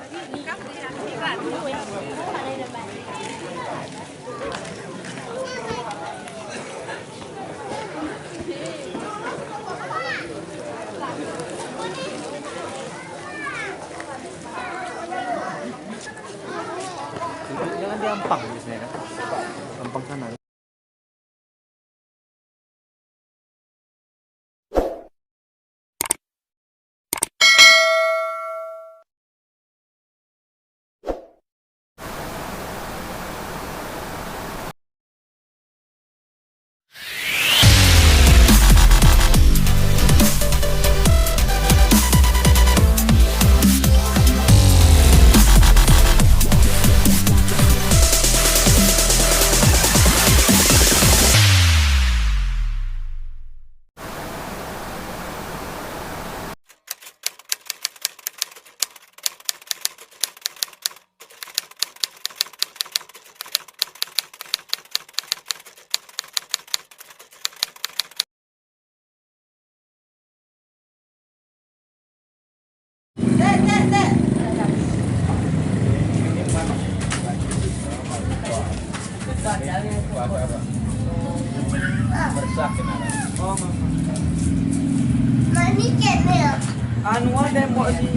Jangan di Ampang biasanya kan. Ampang sana. Anu ada yang mau di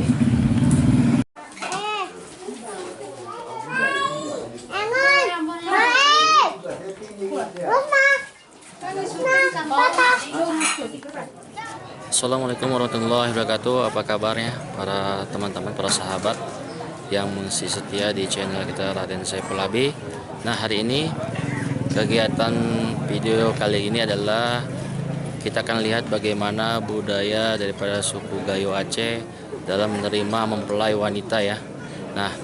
Assalamualaikum warahmatullahi wabarakatuh. Apa kabarnya para teman-teman, para sahabat yang masih setia di channel kita Raden Saiful Abi. Nah, hari ini kegiatan video kali ini adalah kita akan lihat bagaimana budaya daripada suku Gayo Aceh dalam menerima mempelai wanita ya. Nah,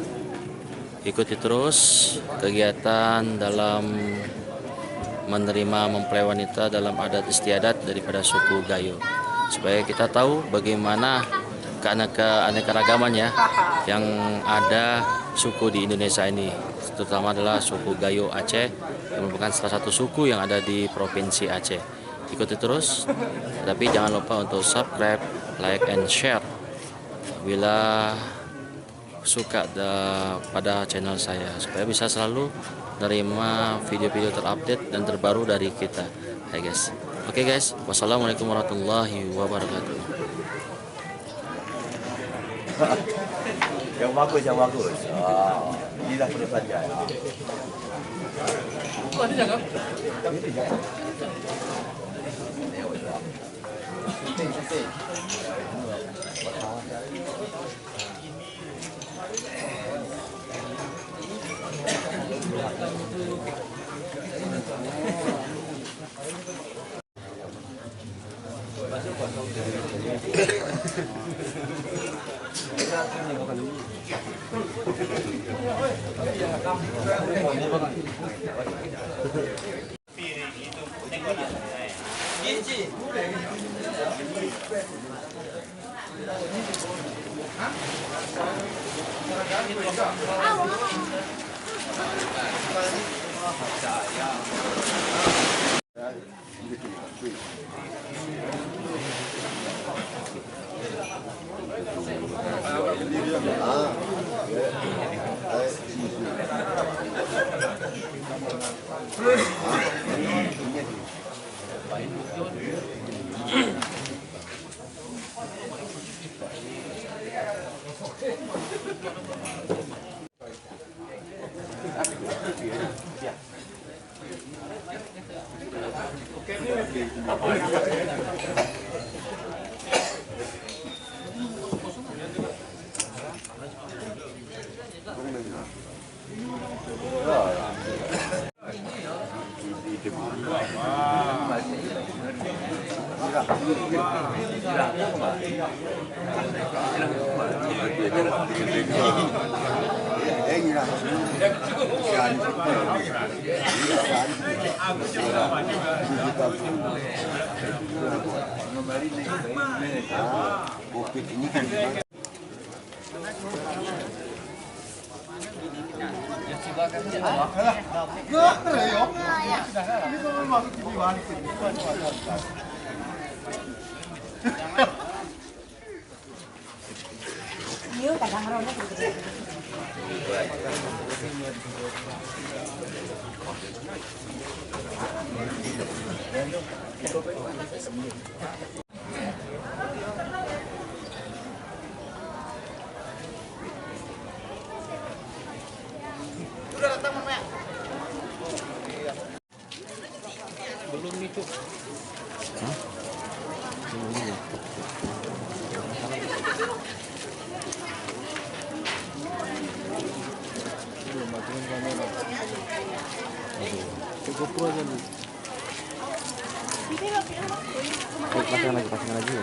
ikuti terus kegiatan dalam menerima mempelai wanita dalam adat istiadat daripada suku Gayo, supaya kita tahu bagaimana keanekaragaman ya yang ada suku di Indonesia ini, terutama adalah suku Gayo Aceh yang merupakan salah satu suku yang ada di Provinsi Aceh. Ikuti terus, tapi jangan lupa untuk subscribe, like, and share bila suka pada channel saya, supaya bisa selalu menerima video-video terupdate dan terbaru dari kita. Hai guys. Oke guys, wassalamualaikum warahmatullahi wabarakatuh. Yang bagus, yang bagus. Inilah terus saja. Ini kan video kadang orang Belum itu. Hah? Belum ya? Belum matiin kamera. Cukup pro aja lu. Pasang lagi.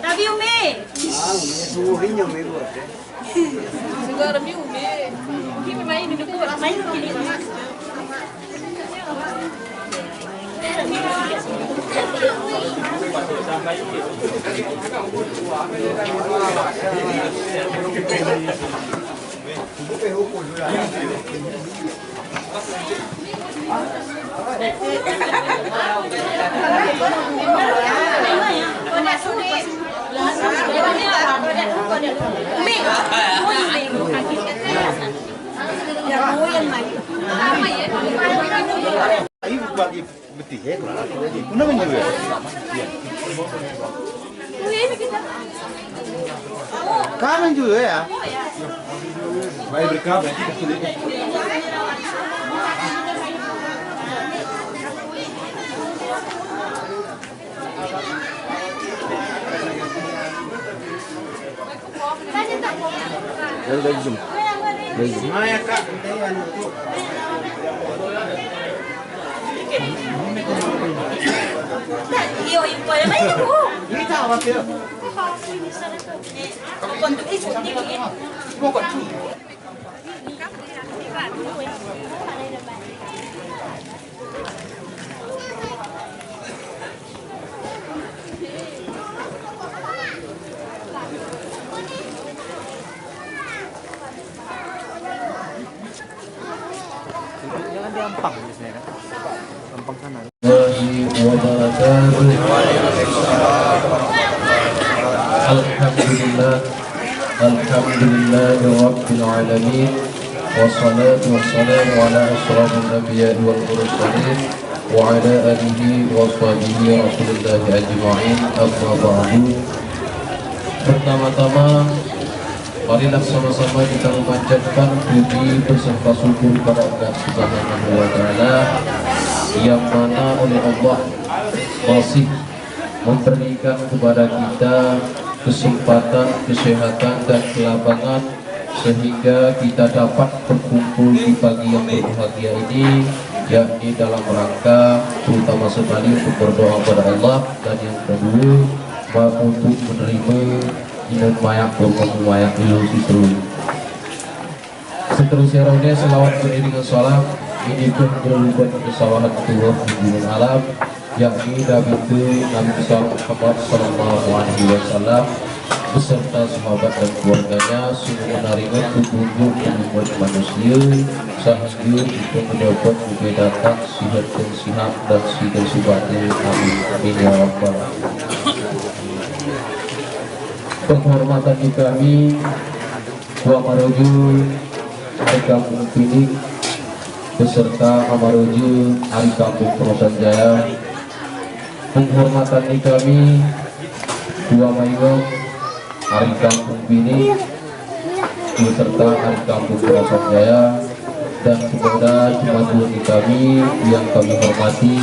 Tapi Umi. Suhunya mewah. Segala Umi. Kimi main di depan. Main gini. Ini bagi betih ya. Mana menjual? Kamu juga ya? Baik berkah berarti kesulitan. Dari zoom. Maya kak. Iyo, yung pala. Ay, naku! Ini tahu apa ya? Kontuk itu, dikit. Jangan di Ampang biasanya kan. Ampang sana. Alhamdulillah Rabbil Alamin. Wassalatu wassalamu ala asyrafil anbiya'i wal mursalin wa ala alihi wa sahbihi Rasulillahi ajma'in. Amma ba'du. Pertama-tama marilah sama-sama kita memanjatkan puji beserta syukur kepada Allah Subhanahu wa taala yang mana oleh Allah masih memberikan kepada kita kesempatan, kesehatan dan kelapangan sehingga kita dapat berkumpul di pagi yang berbahagia ini, yakni dalam rangka terutama sekali untuk berdoa kepada Allah, dan yang kedua untuk menerima inut mayak berkumpul mayak ilusi seluruh. Seterusnya raunya selawat beriringan salam ini pun berubah kesalahan Tuhan di dunia alam, yakni Nabi Muhammad sallallahu alaihi wasallam beserta sahabat dan keluarganya semua menerima petunjuk umat manusia sehingga kita mendapat kebedakan sihat dan sihat dan sihat sifatnya. Amin amin ya rabbal alamin. Penghormatan kami Tua Maroju Hari Kampung Pinik beserta Amaroju Hari Kampung Perosan Jaya. Penghormatan kami Tua Maigong Hari Kampung Pinik beserta Hari Kampung Perosan Jaya. dan kepada jemaat kami yang kami hormati,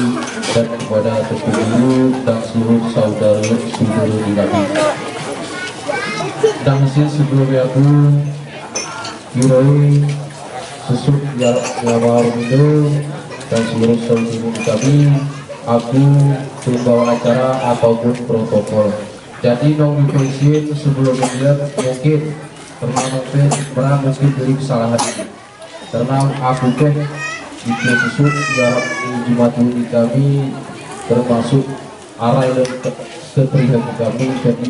dan kepada Tuan Guru dan seluruh saudara-saudara di kami. Dan sebelumnya aku Kiroi Sesuk Yamar Mindo dan seluruh saudara kami, aku pembawa acara ataupun protokol. Jadi nong dipensin sebelum melihat mungkin pernah mungkin dari kesalahan ini, karena aku itu Sesuk jarak Jumat ini kami termasuk arah dan kepribadian kami, jadi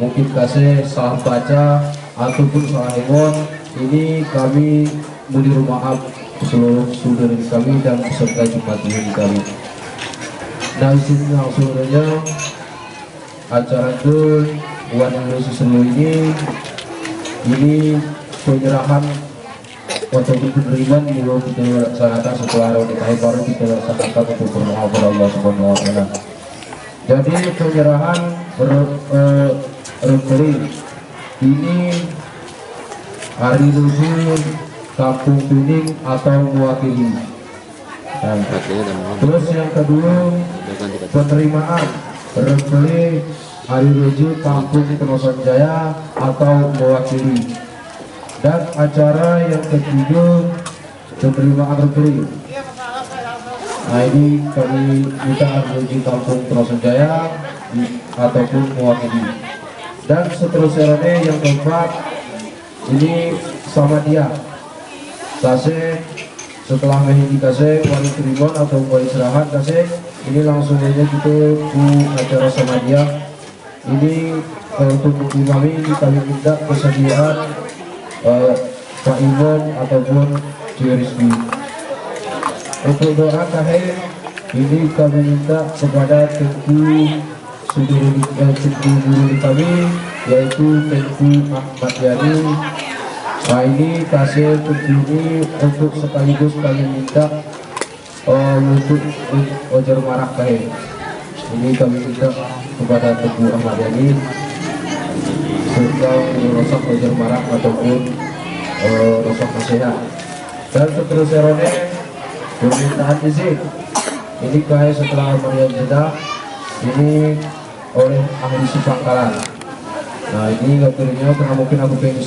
mungkin kasih salah baca ataupun salah hengon. Ini kami mohon maaf seluruh saudara kami dan peserta Jumat ini kami. Nah, sini langsung saja acara itu buat Indonesia seluruh ini penyerahan ataupun penerimaan yang kita laksanakan setelah RODKI baru kita laksanakan untuk berdoa kepada Allah Subhanahu wa Ta'ala. Jadi penyerahan referee ini hari Rujun Kampung Pining atau mewakili. Dan terus yang kedua penerimaan referee hari Rujun Kampung Penusan Jaya atau mewakili. Dan acara yang ketiga penerimaan referee. Nah, ini kami minta Armuji Kampung Penusan Jaya ataupun mewakili. Dan seterusnya yang keempat ini sama dia kasih setelah menghindi kasih wali terima atau wali serahan kasih ini langsung aja kita ke acara sama dia. Ini untuk mengimami kami minta kesediaan Pak Imam ataupun Cik Rizky. Untuk doa kahir ini kami minta kepada Tengku guru kami yaitu Tengku Ahmad Yani. Nah, ini kasih ini untuk sekaligus kami minta untuk ojar marah kahir. Ini kami minta kepada Tengku Ahmad Yani serta merosak ojar marah ataupun rosak nasihat. Dan seterusnya permintaan izin ini kayak setelah Maryam jeda ini oleh ahli Pangkalan. Nah, ini akhirnya karena mungkin aku pengen.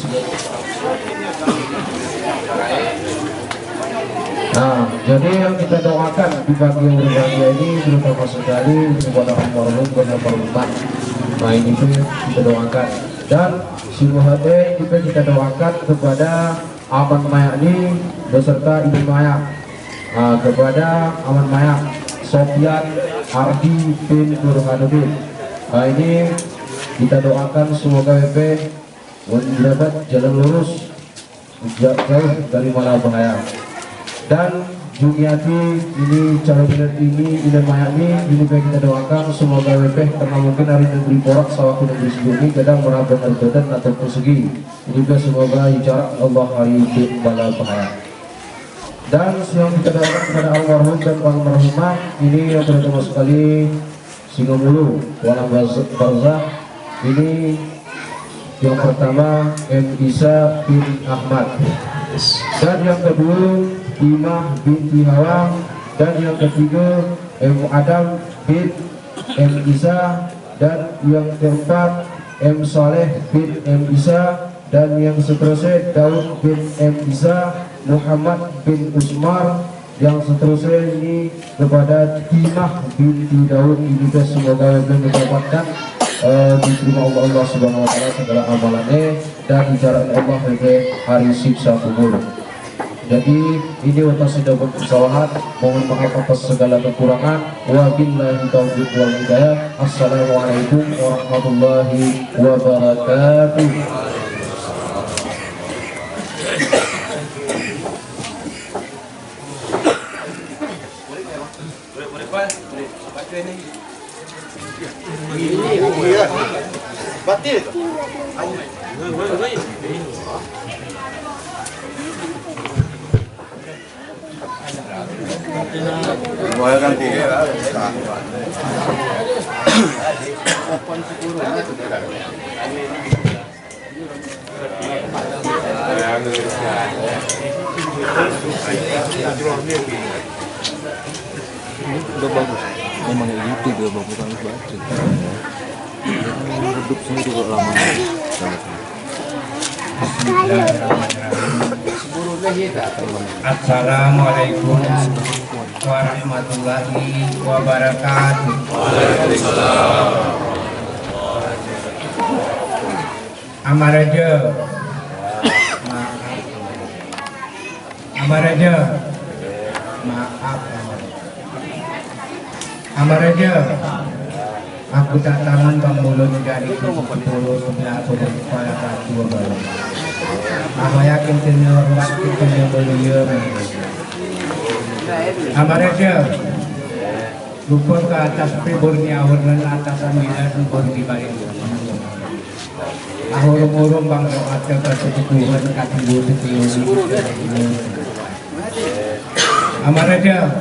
Nah, jadi yang kita doakan di pagi yang berbahagia ini terutama sekali kepada almarhum kepada Pak. Nah, ini pun kita doakan. Dan semuanya juga kita doakan kepada Aman Mayani beserta Ibu Maya. Nah, kepada Aman Maya Sofyan Ardi bin Burhanuddin. Nah, ini kita doakan semoga WP mendapat jalan lurus jauh dari mara bahaya. Dan Jumiati ini calon ini Ibu Maya ini kita doakan semoga WP karena mungkin hari negeri porak sawah negeri sebelumnya kadang merabah badan ataupun segi. Ini juga semoga jarak Allah hari itu bala bahaya. Dan yang kita doakan kepada almarhum dan almarhumah ini yang terutama sekali Singamulu Walang Barzah. Ini yang pertama M. Isa bin Ahmad, dan yang kedua Imah binti Hawang, dan yang ketiga M. Adam bin M. Isa, dan yang keempat M. Saleh bin M. Isa, dan yang seterusnya Daud bin M. Isa, Muhammad bin Usmar, yang seterusnya ini kepada Timah binti Daud. Ini semoga mendapatkan diterima Allah Subhanahu wa Ta'ala segala amalannya dan dijarak Allah dari hari siksa kubur. Jadi ini atas dapat kesalahan, mohon maaf atas segala kekurangan. Wabillahi taufiq wal hidayah. Assalamualaikum warahmatullahi wabarakatuh. Batil tu. Boleh ganti. Ini udah bagus. Memang kayak gitu dia bagus kan baca. Dia kan redup sendiri kok lama. Assalamualaikum warahmatullahi wabarakatuh. Amaraja, Amaraja, maaf. Amaraja, aku tak tangan bang mulut dari 10 sebelah kepala kaki baru. Aku yakin tenor waktu tenor beliau. Amaraja, lupa ke atas priburnya warna atas ambilan lupa di balik. Aku urung bang doa ke kesepuhan kaki bulu tiup. Amaraja,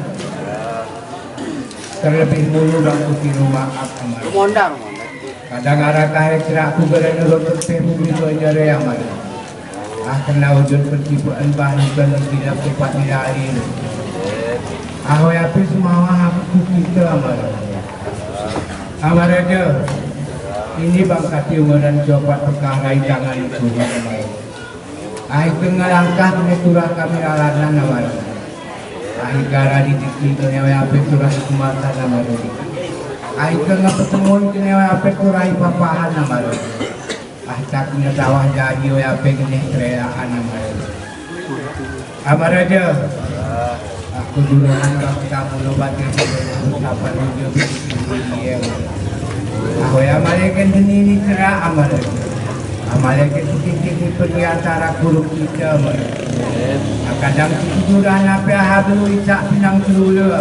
terlebih dulu bang putih rumah Amaraja. Kadang arah kahit aku berani lutut pebu itu nyere yang mana. Kena wujud pertipuan bahan dan tidak cepat dilari. Aku yapis mau aku kita Amaraja. Ini bang kati dan coba perkara jangan itu. Tengah langkah meneturah kami alanan Amaraja. Gara di titik kenewa ape turah kumata Amaraja. Tengah pertemuan kenewa ape turah papahan Amaraja. Taknya sawah jadi ape kene kereyaan Amaraja. Aku duluan kamu lobat ke apa lucu dia. Aku amalkan ini cerah Amaraja. Amalkan titik di antara guru kita Amaraja. Kadang tiduran apa hablu icak pinang dulu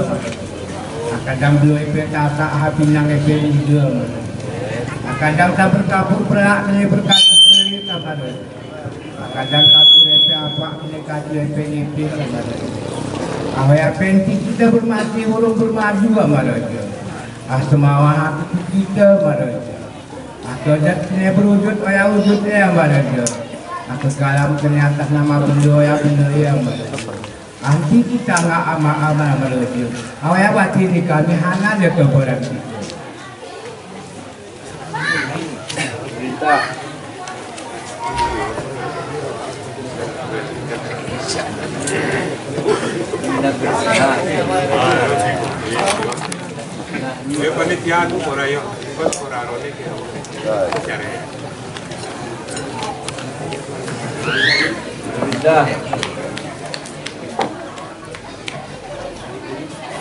kadang belum ipe tak pinang ipe dulu kadang tak berkabur perak ini berkabur pelik kadang kabur ipe apa ini kaji ipe ipe awal penti kita bermati urung bermaju Amaraja. Semawa hati kita Amaraja. Jadi ini berwujud ayah wujudnya Amaraja. Kalam ternyata nama beliau yang benar yang anti kita nggak ama-ama Amaraja. Awalnya batin di kami hanya ada keberan kita. Yo panitia tu por ahí, pues por ahora que Dah.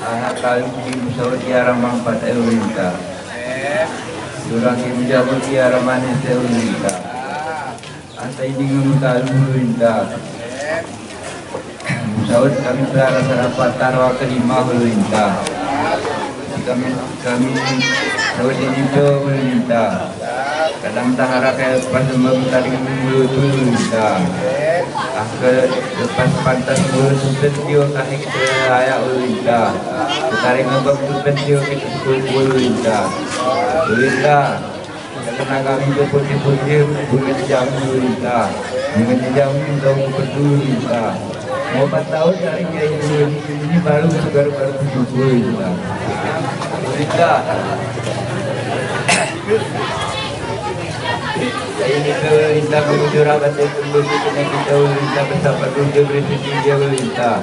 Anak kali di musyawarah tiara mampat Ewinta. Durang yang menjawab tiara manis Ewinta. Antai dengan kali Ewinta. Musyawarah kami telah rapat tarwa kelima Ewinta. Kami musyawarah ini Ewinta. Kadang tahara kayak pas meminta dengan mulut Ewinta. Lepas pantas mulut Ewinta kami kita ayak Ewinta. Tarik ngebak Ewinta kita kumpul Ewinta. Ewinta. Karena kami berputih-putih bukan jam Ewinta. Dengan jam kita Ewinta. Mau 4 tahun dari ini baru segar-baru Ewinta. Ewinta. Ini Ewinta menuju rabat kita Ewinta bersama dunia bersih dia Ewinta.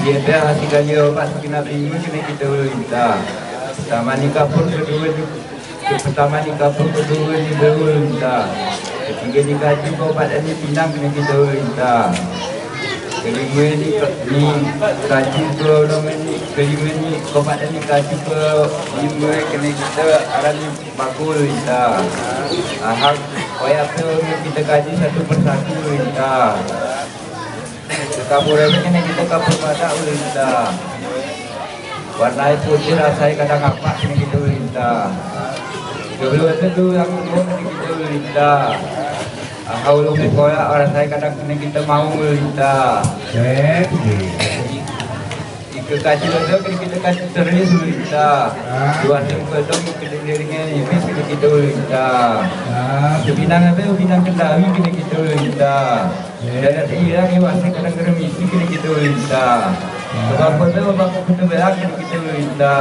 Dia hasilkan dia pasukin api ini kita Ewinta. Pertama nikah pun kedua ni Ewinta. Ketiga nikah juga obat ini pinang kita Ewinta. Kelima ni kaji ke kelima ni obat ini kaji ke lima kena kita arani bakul Ewinta. Hak koyak tu kita kaji satu persatu Ewinta. Kabur ini kita kabur pada Ewinta. Warna putih rasanya kadang apa kena kita Ewinta. Kedua tu yang kedua kita Ewinta. Kalau lebih koyak orang saya kadang kena kita mau Ewinta. Kekasih lada kita kasih terus Ewinta. Dua tim kedong kita dirinya ini kita kita minta. Ubinang apa? Ubinang Kendawi kena kita minta. Dan ada irang yang masih kadang-kadang misi kena kita minta. Bapak itu bapak kita berak kena kita minta.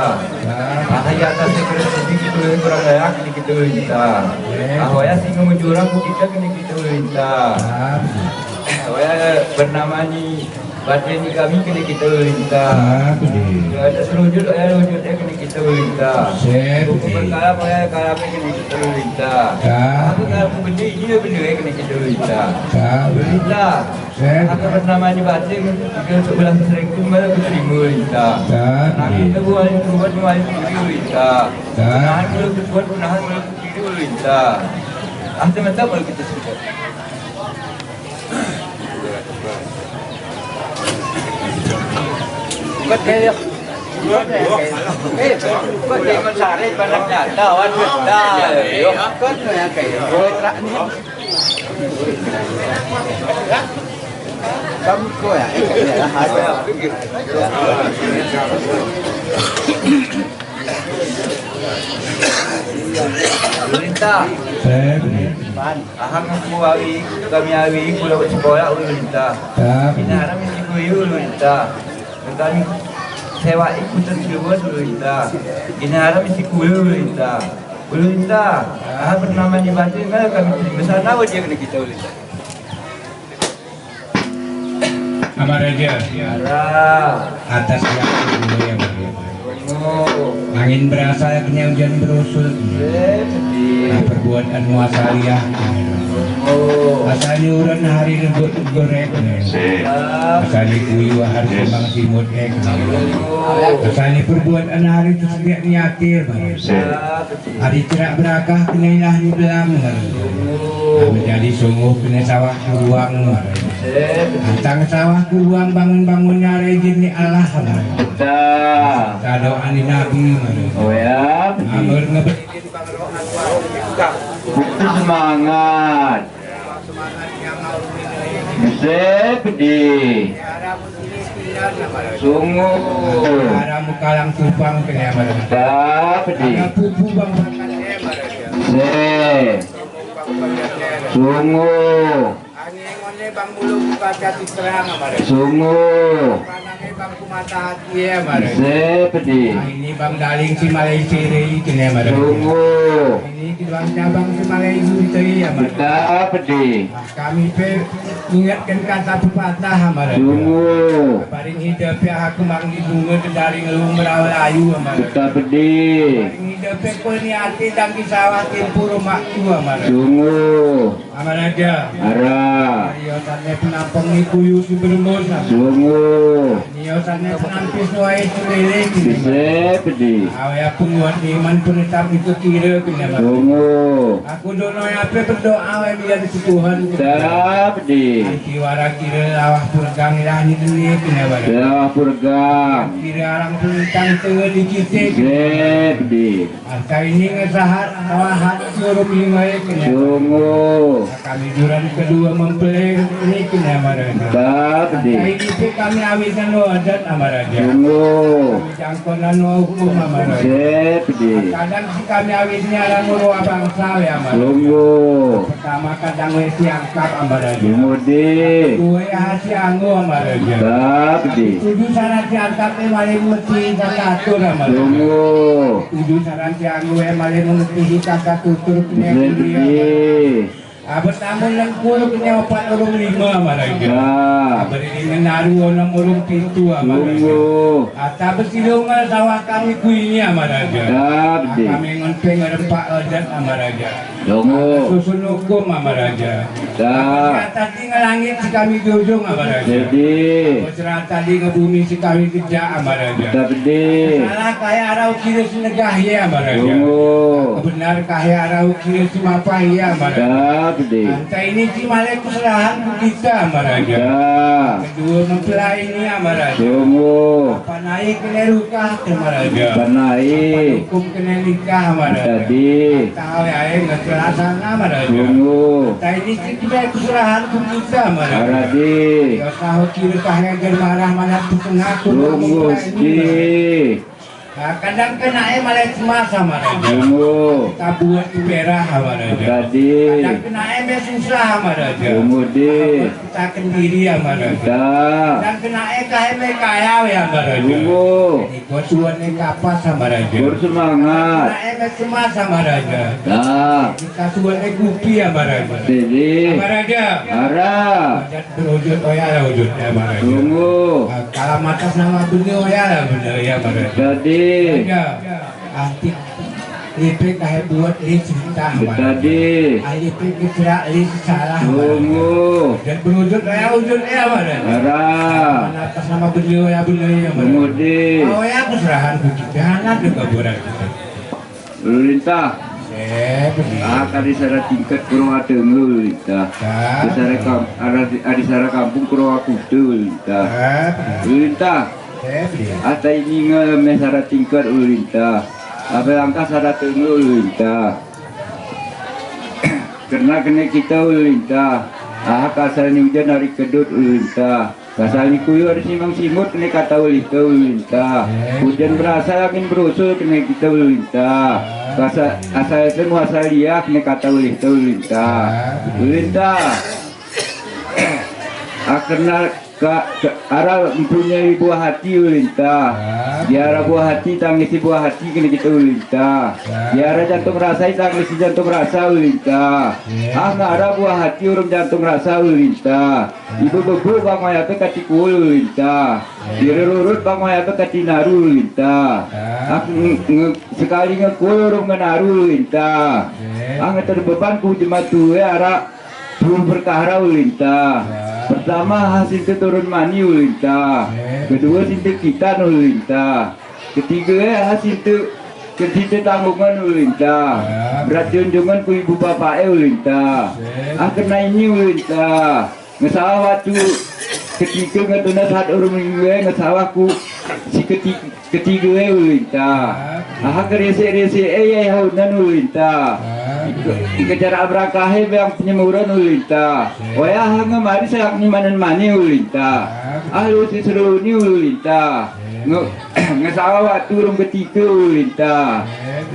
Ahaya atas sekretari kita kurang berak kena kita minta. Ahaya singa menjurang kita kena kita minta. Ahaya bernama ni batin ni kami kena kita minta. Ada serujud ayah rujudnya kena kita minta. Buku berkalam ayah kalamnya kena kita minta. Aku kalau benda ini benda kena kita minta. Minta. Aku bernama ni batin kita sebelah sering tu malah kita terima minta. Nak kita buat malah kita minta. Nahan kalau kita buat nahan malah kita minta. Ahli mata malah kita sebut. Kau dia, kau dia mencari barang nyata, wan benda. Kau tu yang kaya. Kau terak ni. Kamu kau ya? Perintah. Aham kami awi pulau sekolah perintah. Ini haram mesti kuyu perintah. Kami sewa ikutan kedua dulu kita. Ini haram mesti kuyu kita. Kuyu kita. Aham bernama di Batin kan kami terima sana wajib kena kita kita. Amaraja. Atas yang dulu yang angin berasal kena hujan berusul. Perbuatan muasaliyah. Asali uran hari rebut goreng. Asali kuyu hari kembang simut ek. Asali perbuatan hari tersediak nyatir. Hari cerak berakah kena ilah di belam. Menjadi sungguh kena sawah kuruang. Antang sawah kuruang bangun-bangunnya rejin ni Allah. Doa ni Nabi. Oh ya. Amr ngebet. Bukti semangat. Sedih. Sungguh. Arah mukalang kupang kena marah. Pedih. Pupu bang. Sungguh. Bang bulu buka jati terang marah. Sungguh. Bang kumata hati ya marah. Pedih. Ini bang daling si Malaysia ini kena marah. Sungguh. Ini bang cabang si Malaysia itu ya marah. Pedih. Kami ingatkan kata pepatah marah. Sungguh. Paling hidup ya aku mang di bunga dari ngeluh merawal ayu marah. Pedih. Paling hidup ya kau ni hati dan kisawah timpur rumah tua marah. Sungguh. Aman aja. Arah. Iyo tanya penampang ni kuyu si bermus. Sungguh. Iyo tanya penampis wae sulele. Pedih. Awak penguat iman penetap itu kira kena. Sungguh. Aku dono apa berdoa wae biar di Tuhan. Pedih. Kiwara kira awak purgang ilah ni dunia kena barang. Dah purgang. Kira orang pelintang tengah dicitik. Pedih. Angka ini ngesahat awahat suruh minggai kena. Sungguh. Kami duran kedua mempelai ini kena barang. Pedih. Ini kami awisan lo adat amaraja. Sungguh. Kami jangkonan lo hukum amaraja. Pedih. Kadang si kami awisnya ada nguru abang saw ya amaraja. Sungguh. Pertama kadang wesi angkat amaraja. Kemudian. Dua hasi anggu amaraja. Pedih. Tujuh saran si angkat maling mesti atur amaraja. Sungguh. Tujuh saran si anggu maling mesti kakak tutur punya kuliah. Pedih. Abad namun lang puluh kanya 4 5 amaraja. Abad ini menaruh 6 pintu amaraja. Sungguh. Tapos silungan sawah kami kuini amaraja. Pedih. Kami ngonpeng rempak adat amaraja. Sungguh. Susun hukum amaraja. Dah. Tadi ngelangit si kami dujung amaraja. Pedih. Cerah tadi ngebumi si kami kerja amaraja. Pedih. Salah kaya arau kira si negah ya amaraja. Sungguh. Benar kaya arau kira si mapah ya amaraja. Pedih. Anta ini si malek kesalahan kita amaraja. Dah. Kedua mempelai ini amaraja. Sungguh. Apa naik kena rukah amaraja. Naik. Hukum kena nikah amaraja. Tadi. Tahu ya nggak terasa amaraja. Sungguh. Ini kita kesalahan kita amaraja. Aradi. Ya tahu kira kahnya germarah mana tu pengaku. Sungguh. Kadang kena malah cemas sama raja. Tunggu. Kita buat iperah sama raja. Tadi. Kadang kena susah sama raja. Tunggu. Kita kendiri sama raja. Dah. Kadang kena kaya ya sama raja. Tunggu. Kosuan kapas sama raja. Bersemangat. Kena cemas sama raja. Dah. Kita suan gupi sama raja. Jadi. Sama raja. Arah. Berwujud oya lah wujudnya sama raja. Tunggu. Kalau matas nama dunia oya lah bener ya sama raja. Tadi. Arti lipik kahit buat li cerita Tadi. lipik kira li salah Tunggu. dan berwujud wujud mana Arah. atas nama beliau ya Kemudian. oh ya keserahan jangan juga burak Lalu lintah. Kali sana tingkat kurang ada lalu lintah. Ada sana kampung kurang aku tu lintah. Lalu lintah. Ata ini mesara tingkat ulintah. Apa langkah sara tengah ulintah. Karena kena kita ulintah. Kasar ni hujan hari kedut ulintah. Kasar ni kuyu hari simang simut kena kata ulintah. Hujan berasa angin berusul kena kita ulintah. Kasar asal itu muasal dia kena kata ulintah. Ulintah. Karena arah mempunyai buah hati ulintah. Di arah buah hati tangisi buah hati kena kita ulintah. Di arah jantung rasa tangisi jantung rasa ulintah. Arah buah hati urung jantung rasa ulintah. Ibu bebu bang mayate katikul ulintah. Diri lurut bang mayate katinaru ulintah. Sekali ngekul urung menaru ulintah. Terbeban ku jematu arah belum berkahara ulintah. Pertama hasil turun mani ulintah. Kedua sintik kita ulintah. Ketiga hasil ketiga tanggungan ulintah. Berat junjungan ku ibu bapak ulintah. Kena ini ulintah. Ngesawa waktu ketiga ngetuna saat urung minggu ngesawa ku si ketiga ulintah. Kerese ya haunan ulintah. Kejar abrakahe yang penyemuran ulintah. Waya hanga mari saya ni manan mani ulintah. Lu si seru ni ulintah. Ngesawa waktu urung ketiga ulintah.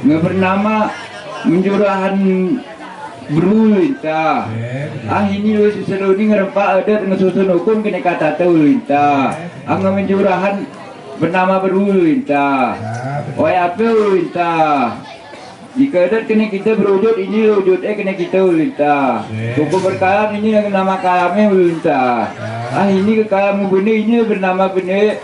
Bernama menjurahan berulintah. Ini lu si seru ni ngerempak adat ngesusun hukum kena kata ulintah. Menjurahan bernama berulintah. Waya apa ulintah? Jika adat kena kita berwujud ini wujudnya kena kita ulintah. Buku berkalam ini yang nama kalamnya ulintah. Ini kekalamu benih ini bernama benih.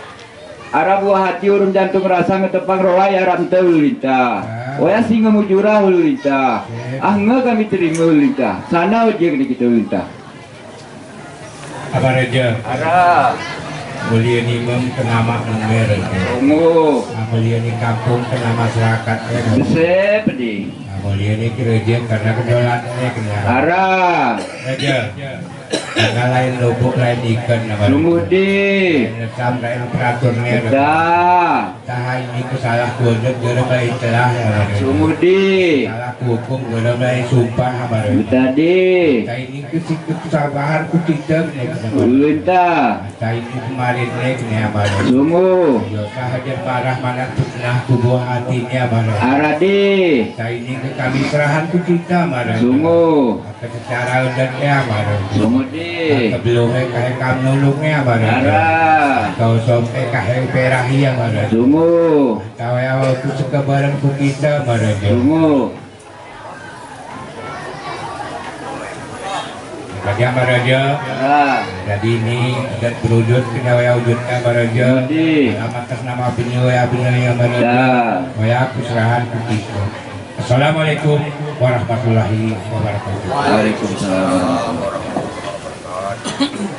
Arah buah hati urung jantung rasa ngetepang roa ya rantau ulintah. Waya singa mujurah ulintah. Nggak kami terima ulintah. Sana aja kena kita ulintah. Apa raja? Arah. Mulia ni kenama Mer. Tunggu. Mulia ni kampung kena masyarakat. Besep di. Mulia ni kerja karena kedaulatannya kena. Arah. Raja. Karena lain lubuk lain ikan nama. Lumudi. Sam lain operatornya. Dah. Tahan ini kesalah kudut gara lain celah ya. Lumudi. Salah hukum gara lain sumpah apa. Tadi. Saya ini kesabahan ku tidak. Ulintah. Saya ini kemarin ni apa. Sungguh. Yosa hajar parah mana pernah kubuah hatinya mana. Aradi. Saya ini ke kami serahan ku kita mana. Sungguh. Secara undangnya mana. Sumudi. Sebelumnya kahit kamu nulungnya mana. Arah. Kau sampai kahit perahi yang mana. Sungguh. Kau yang waktu sekebaran ku kita mana. Sungguh. Bagi apa raja? Arah. Jadi ini dan berwujud kenyawa wujudnya baraja. Atas nama penyawa yang baraja. Waya keserahan ku kita. Assalamualaikum warahmatullahi wabarakatuh. Waalaikumsalam warahmatullahi wabarakatuh.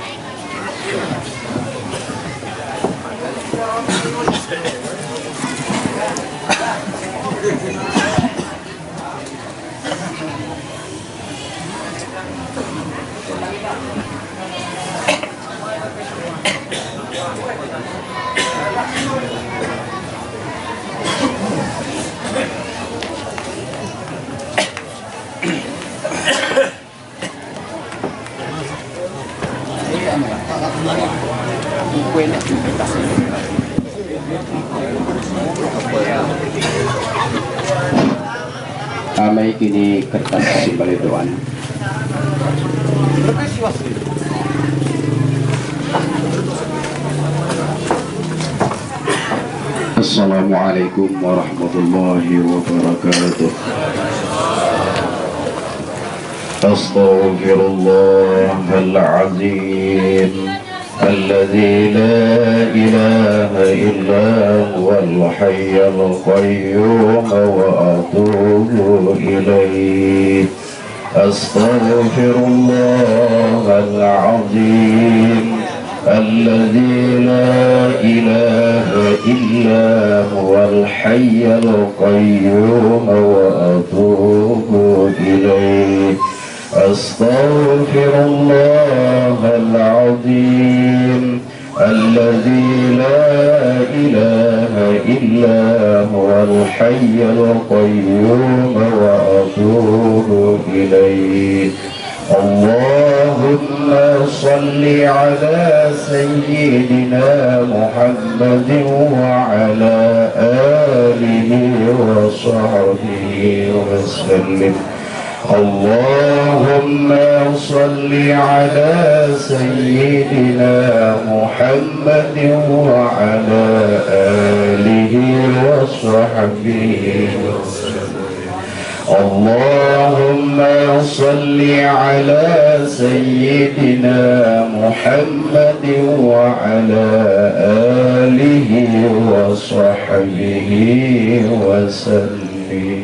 Buku ini kini kertas simbal doan. Assalamualaikum warahmatullahi wabarakatuh. Astaghfirullahal azim الذي لا إله إلا هو الحي القيوم وأتوب إليه أستغفر الله العظيم الذي لا إله إلا هو الحي القيوم وأتوب إليه أستغفر الله العظيم الذي لا إله إلا هو الحي القيوم وأتوب إليه اللهم صل على سيدنا محمد وعلى آله وصحبه وسلم اللهم صل على سيدنا محمد وعلى آله وصحبه اللهم صل على سيدنا محمد وعلى آله وصحبه وسلم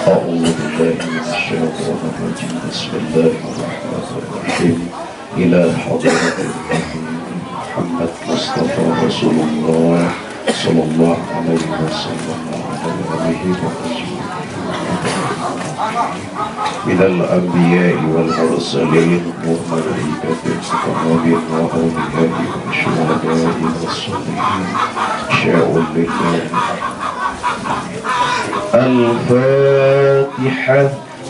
أعوذ بالله من الشيطان الرجيم بسم الله الرحمن الرحيم إلى حضرة محمد مصطفى رسول الله صلى الله عليه وسلم وعلى آله وصحبه من الأنبياء والمرسلين والملائكة والصالحين وأولياء والشهداء والصالحين شاء لله الفاتحة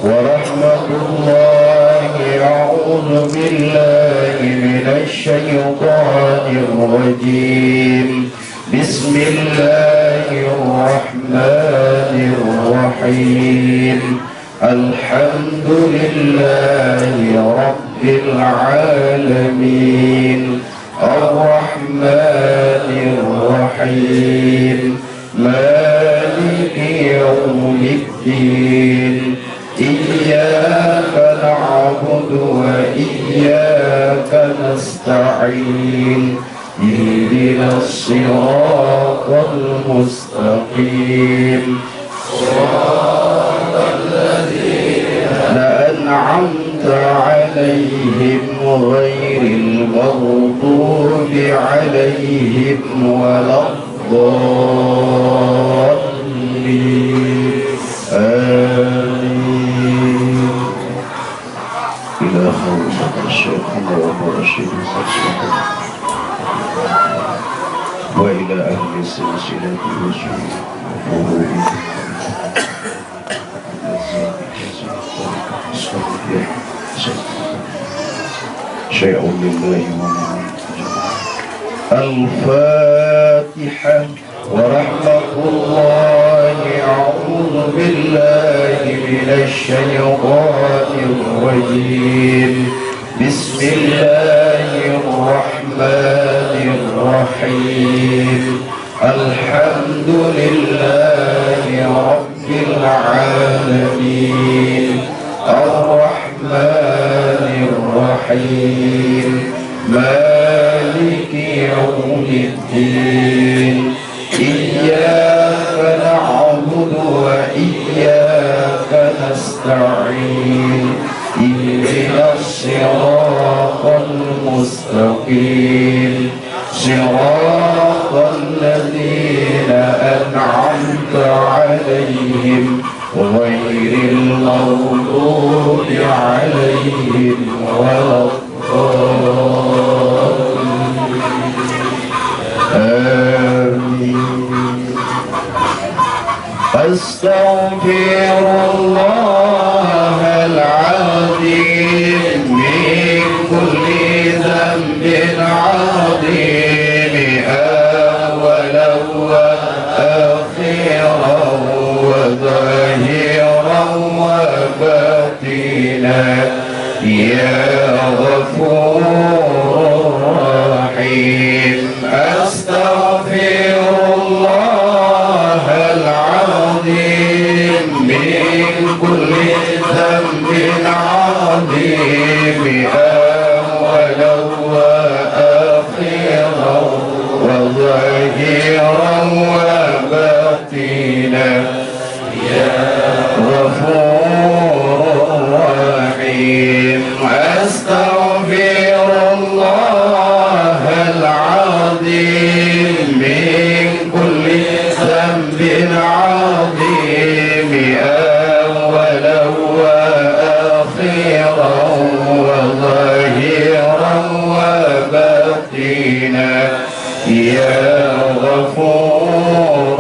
ورحمة الله أعوذ بالله من الشيطان الرجيم بسم الله الرحمن الرحيم الحمد لله رب العالمين الرحمن الرحيم مالك يوم الدين إياك نعبد وإياك نستعين اهدنا الصراط المستقيم صراط الذين أنعمت عليهم غير المغضوب عليهم ولا الضالين آمين إلى حضرة الشيخ محمد رشيد وإلى أهل السلسلة وفروعهم شيء لله ومن الفاتحة ورحمة الله أعوذ بالله من الشيطان الرجيم بسم الله الرحمن الرحيم الحمد لله رب العالمين الرحمن الرحيم مالك يوم الدين إياك نعبد وإياك نستعين اهدنا الصراط المستقيم صراط الذين أنعمت عليهم غير المغضوب عليهم ولا آمين أستغفر الله العظيم من كل ذنب عظيم أولا وآخرا وظاهرا وباطنا يا غفور رحيم أستغفر الله العظيم من كل ذنب عظيم أولا وآخرا وظاهرا وباطنا يا غفور رحيم أستغفر الله العظيم من كل ذنب عظيم أولا وآخرا وظاهرا وباطنا يا غفور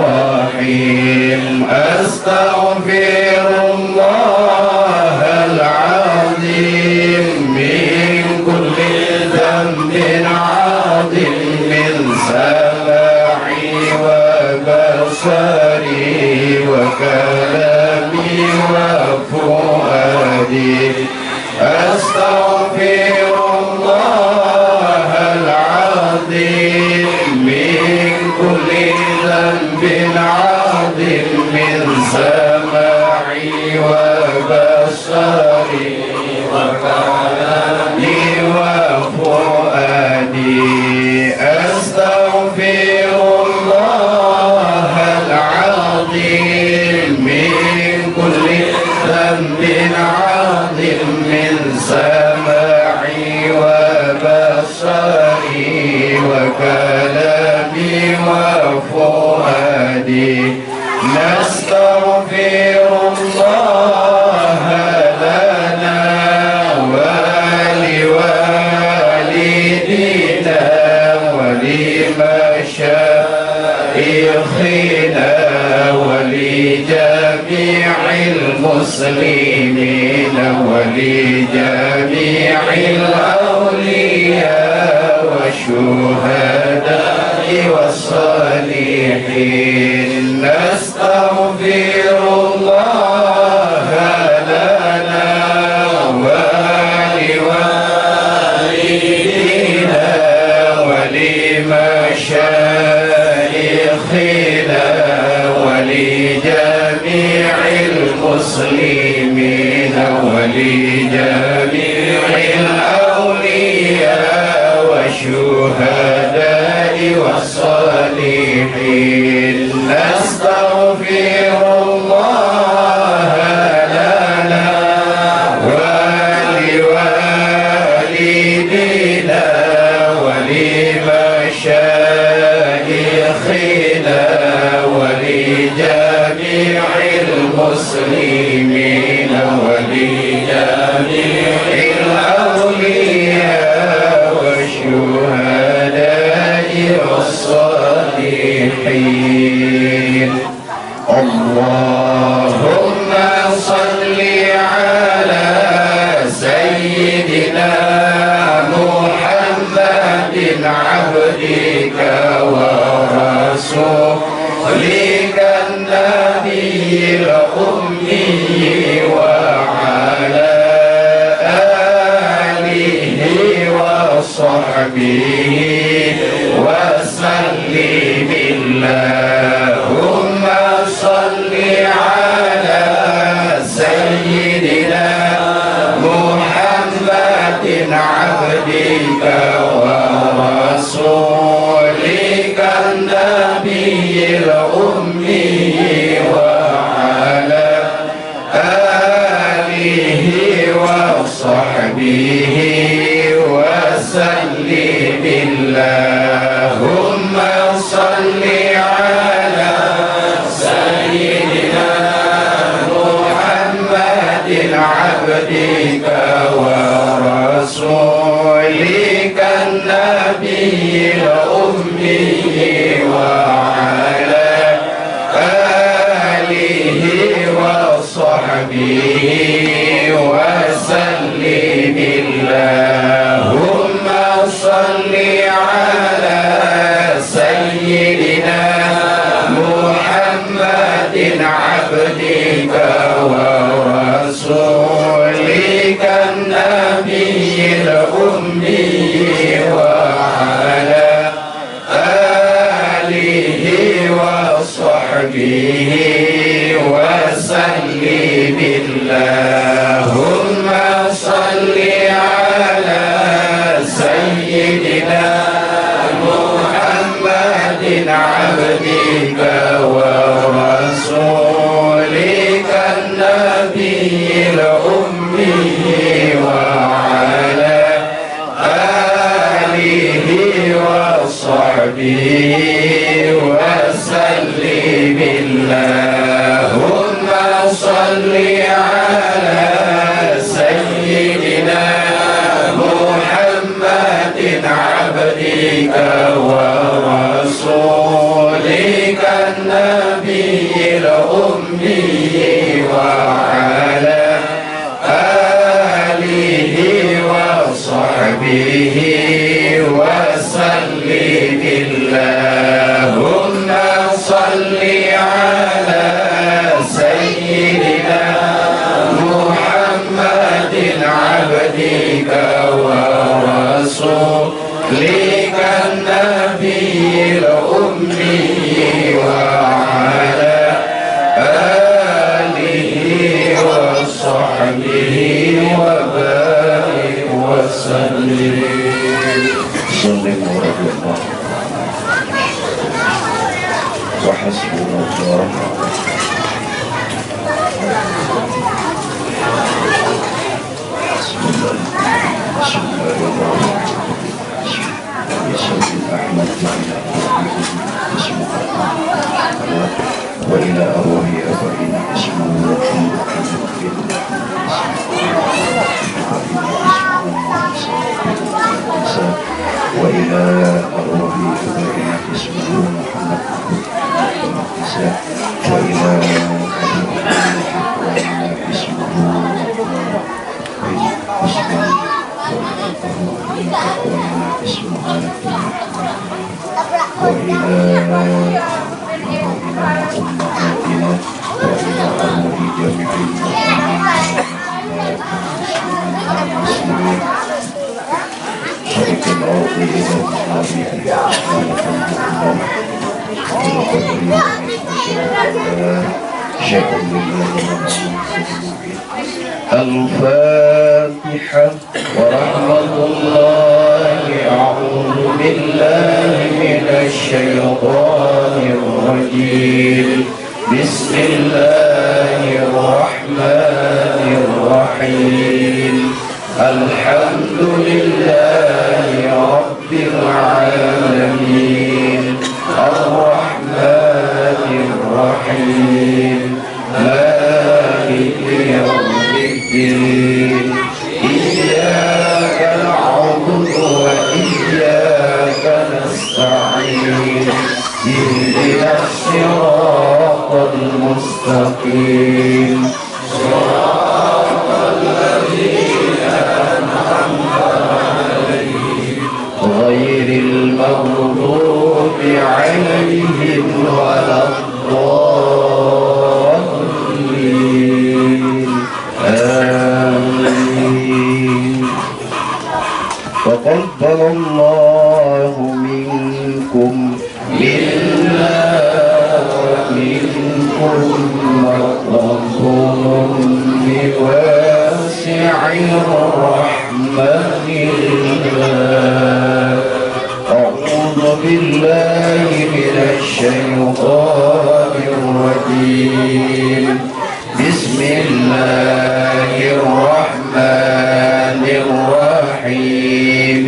رحيم أستغفر الله العظيم من كل ذنب عظيم من سمعي وبصري وكلامي وفؤادي أستغفر الله العظيم من كل ذنب عظيم من سمعي وبصري وكلامي وفؤادي أستغفر الله العظيم من كل ذنب عظيم من سمعي وبصري وكلامي وفؤادي نستغفر الله لنا ولوالدينا ولمشايخنا ولجميع المسلمين ولجميع الأولياء والشهداء والصالحين نستغفر الله لنا ولوالدينا ولمشايخنا ولجميع المسلمين ولجميع الأولياء والشهداء والصالحين نستغفر الله لنا ولوالدينا ولمشايخنا ولجميع المسلمين ولجميع الأولياء والشهداء والصالحين اللهم صل على سيدنا محمد عبدك ورسولك النبي الأمي وعلى آله وصحبه وسلم اللهم صل على سيدنا محمد عبدك ورسولك النبي الأمي وعلى آله وصحبه وسلم اللهم صل على سيدنا محمد عبدك ورسولك النبي الأمي وعلى آله وصحبه وسلم اللهم صل على سيدنا محمد عبدك ورسولك النبي الأمي وعلى آله وصحبه وسلم اللهم صل على سيدنا محمد عبدك ورسولك النبي الأمي وعلى آله وصحبه وسلم اللهم صل على سيدنا محمد عبدك ورسولك النبي الأمي وعلى آله وصحبه وسلم اللهم صل على سيدنا محمد عبدك ورسولك النبي الأمي وعلى آله وصحبه وبارك وسلم. وحسبنا الله بسم الله الرحمن الرحيم. أحمد وإلى أرواح آبائنا اسمه وإلى أرواح آبائنا اسمه محمد وإلى اسمه وإلى أمهاتنا وإلى أمر جميع المسلمين شرك الأرض إلى الفاتحة ورحمة الله. أعوذ بالله من الشيطان الرجيم. بسم الله الرحمن الرحيم. الحمد لله رب العالمين الرحمن الرحيم مالك يوم الدين. إياك نعبد وإياك نستعين. اهدنا الصراط المستقيم صراط الذين أنعمت عليهم غير المغضوب عليهم ولا الضالين. آمين. تقبل الله منكم منا ومنكم مغفور بواسع الرحمن الله. أعوذ بالله من الشيطان الرجيم. بسم الله الرحمن الرحيم.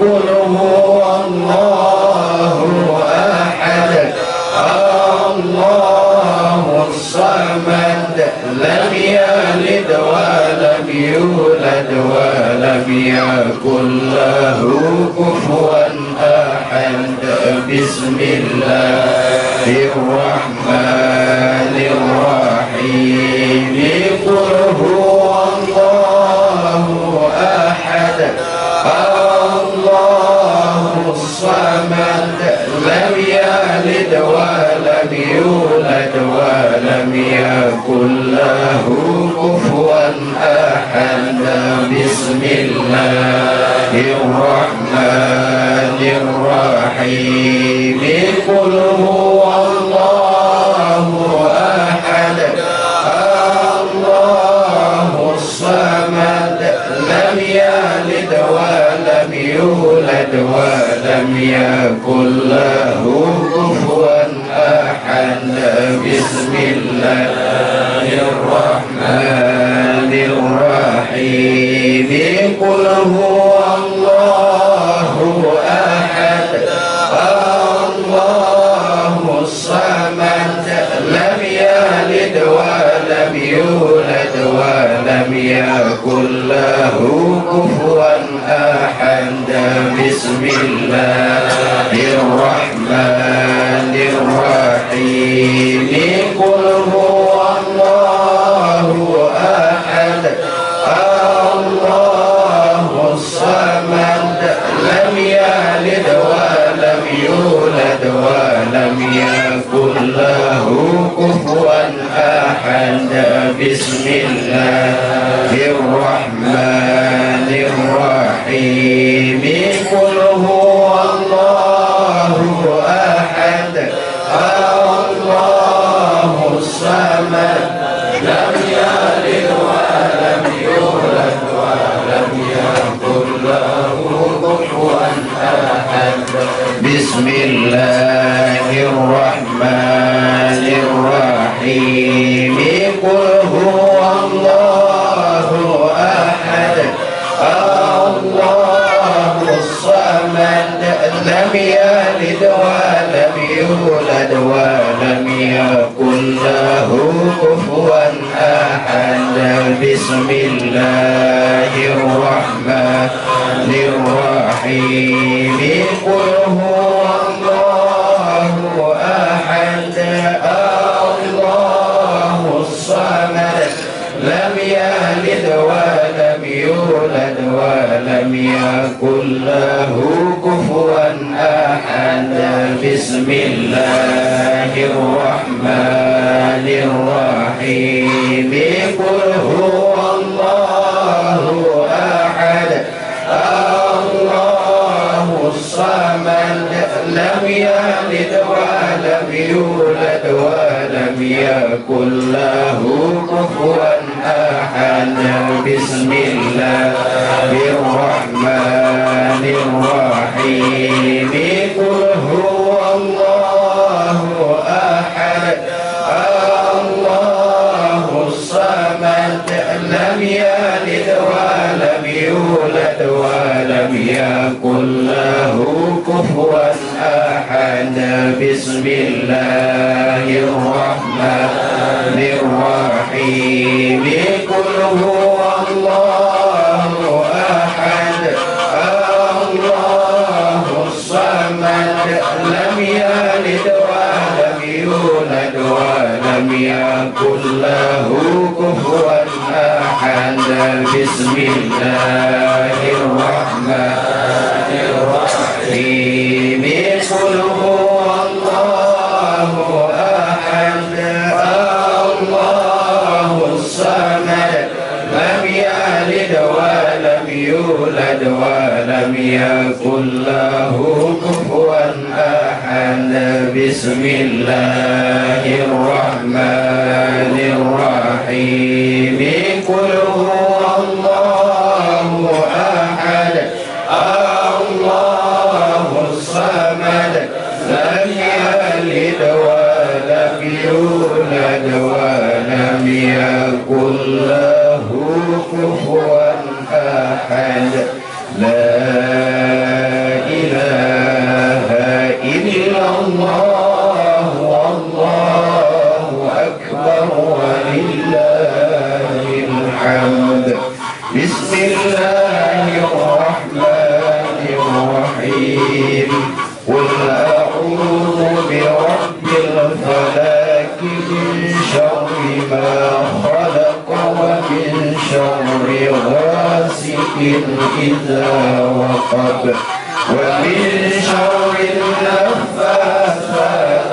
قل هو الله أحد الله الصمد لم يلد ولم يولد ولم يكن له كفوا أحد. بسم الله الرحمن الرحيم. قل هو الله أحد الله الصمد لم يلد ولم يولد ولم يكن له كفوا أحد بسم الله الرحمن الرحيم قل هو الله أحد الله الصمد لم يلد ولم يولد ولم يكن له كفوا أحد بسم الله الرحمن الرحيم قل هو الله أحد الله الصمد لم يلد ولم يولد ولم يكن له كفوا أحد بسم الله الرحمن الرحيم قل هو الله أحد الله الصمد لم يلد ولم يولد ولم يكن له كفوا أحد بسم الله الرحمن الرحيم قل هو الله أحد الله الصمد لم يلد ولم يولد ولم يكن له كفوا أحد بسم الله الرحمن الرحيم قل هو الله أحد الله الصمد لم يلد ولم يولد ولم يكن له كفوا أحد بسم الله الرحمن الرحيم قل هو الله أحد الله الصمد لم يلد ولم يولد ولم يكن له كفوا أحد بسم الله الرحمن الرحيم قل هو الله أحد الله الصمد لم يلد ولم يولد ولم يكن له كفوا أحد بسم الله الرحمن الرحيم قل هو الله أحد الله الصمد لم يلد ولم يولد ولم يكن له كفوا أحد بسم الله الرحمن الرحيم قل هو الله أحد الله الصمد لم يلد ولم يولد ولم يكن له كفوا أحد بسم الله الرحمن الرحيم قل هو الله أحد الله الصمد لم يلد ولم يولد ولم يكن له كفوا أحد بسم الله الرحمن الرحيم قل هو الله أحد الله الصمد لم يلد ولم يولد ولم يكن له كفوا أحد لا إله إلا الله والله أكبر ولله الحمد بسم الله الرحمن الرحيم قل أعوذ برب الفلك من شر ما خلق ومن شر غاسق إذا وقب ومن شر النفاثات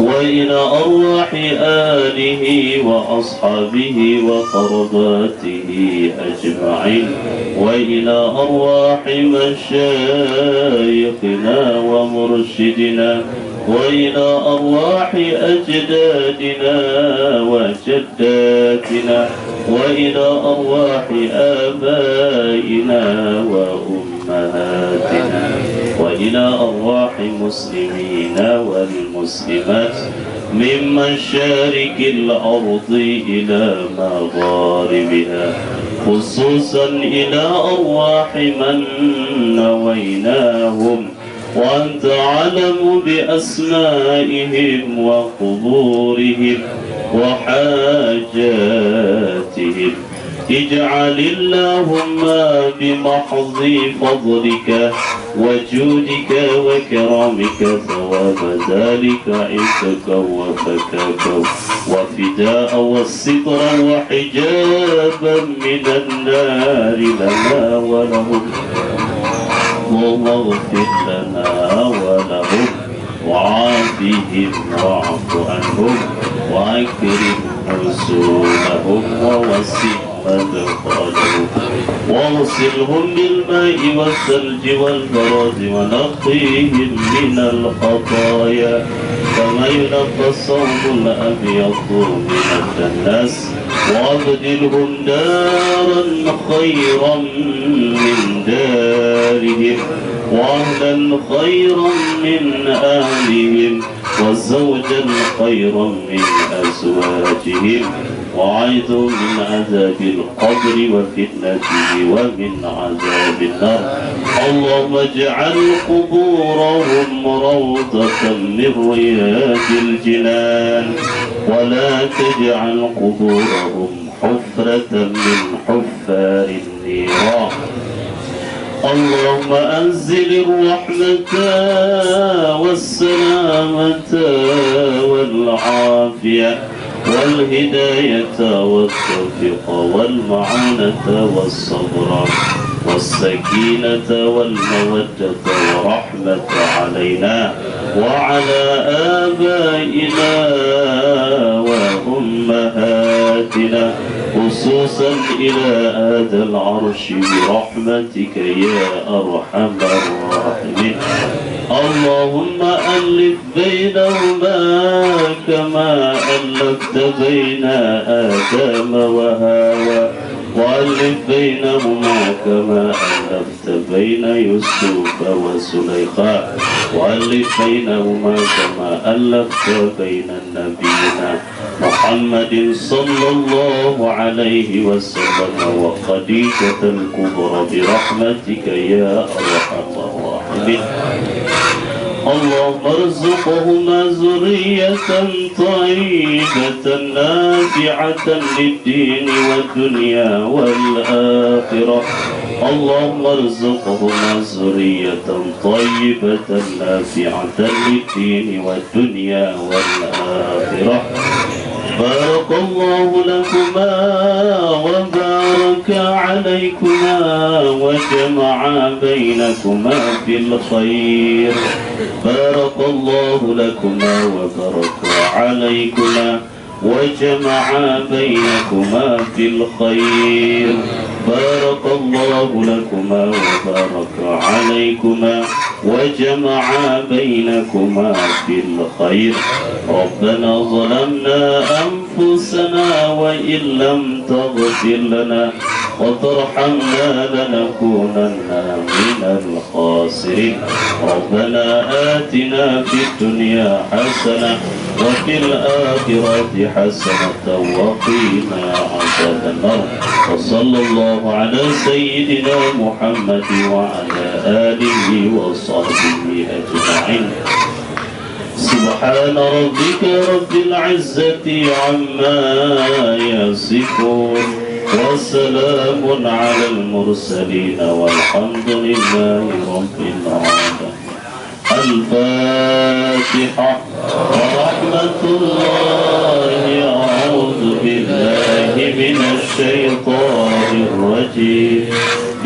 وإلى أرواح آله وأصحابه وقرباته أجمعين وإلى أرواح مشايخنا ومرشدنا وإلى أرواح أجدادنا وجداتنا وإلى أرواح آبائنا وأمهاتنا وإلى أرواح المسلمين والمسلمات من مشارق الأرض إلى مغاربها خصوصا إلى أرواح من نويناهم وأنت أعلم بأسمائهم وقبورهم وحاجاتهم اجعل اللهم بمحض فضلك وجودك وكرامك ثواب ذلك عتقا وفكاكا وفداء وسترا وحجابا من النار لنا ولهم اللهم اغفر لنا ولهم وعافهم واعف عنهم وأكرم نزولهم ووسع مدخلهم واغسلهم بالماء والثلج والبرد ونقيهم من الخطايا كما ينقى الثوب الأبيض من الدنس وأبدلهم دارا خيرا من دارهم وأهلا خيرا من أهلهم وزوجا خيرا من أزواجهم وأعيذهم من عذاب القبر وفتنته ومن عذاب النار اللهم اجعل قبورهم روضة من رياض الجنان ولا تجعل قبورهم حفرة من حفار النيران اللهم أنزل الرحمة والسلامة والعافية والهداية والتوفيق والمعونة والصبر والسكينة والمودة ورحمة علينا وعلى آبائنا وأمهاتنا خصوصا إلى هذا العرش برحمتك يا أرحم الراحمين اللهم ألف بينهما كما ألفت بين آدم وهاوى وألف بينهما كما ألفت بين يوسف وسليخا وألف بينهما كما ألفت بين النبيين محمد صلى الله عليه وسلم وخديجة الكبرى برحمتك يا أرحم الراحمين اللهم ارزقهما ذرية طيبة نافعة للدين والدنيا والآخرة اللهم ارزقهما ذرية طيبة نافعة للدين والدنيا والآخرة بارك الله لكما وبارك عليكما وجمع بينكما في الخير بارك الله لكما وبارك عليكما وجمع بينكما في الخير بارك الله لكما وبارك عليكما وجمع بينكما في الخير ربنا ظلمنا أنفسنا وإن لم تغفر لنا وترحمنا لنكونن من الخاسرين ربنا آتنا في الدنيا حسنة وفي الآخرة حسنة وقنا عذاب النار وصلى الله على سيدنا محمد وعلى آله وصحبه أجمعين سبحان ربك رب العزة عما يصفون وسلام على المرسلين والحمد لله رب العالمين الفاتحة ورحمة الله أعوذ بالله من الشيطان الرجيم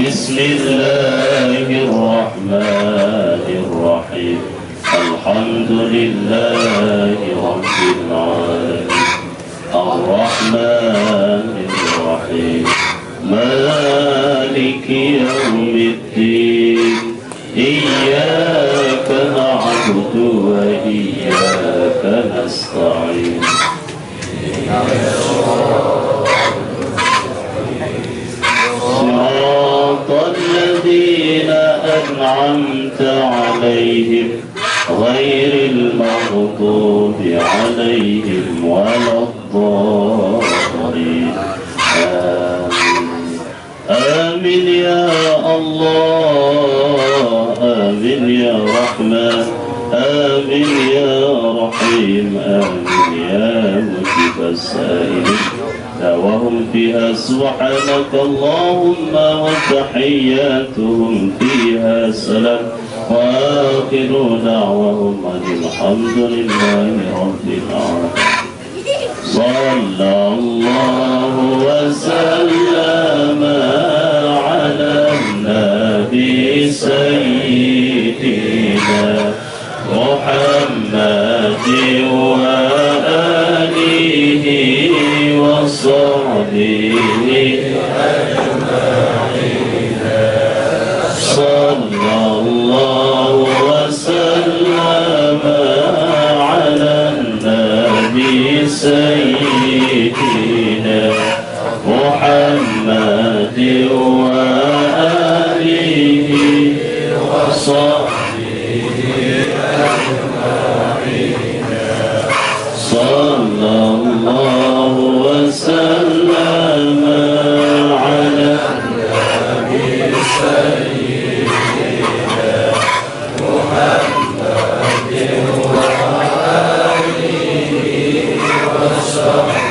بسم الله الرحمن الرحيم الحمد لله الرحمن الرحيم مالك يوم الدين إياك نعبد وإياك نستعين صراط الذين أنعمت عليهم غير المغضوب عليهم ولا الضالين آمين يا الله آمين يا رحمن آمين يا رحيم آمين يا مجيب السائلين وهم فيها سبحانك اللهم وتحياتهم فيها سلام وآخر دعواهم أن الحمد لله رب العالمين صلى الله وسلم على النبي سيدنا محمد وآله وصحبه أجمعين صلى الله وسلم على النبي سيدنا محمد وآله وصحبه أجمعين صلى الله وسلم على النبي سيدنا محمد وآله وصحبه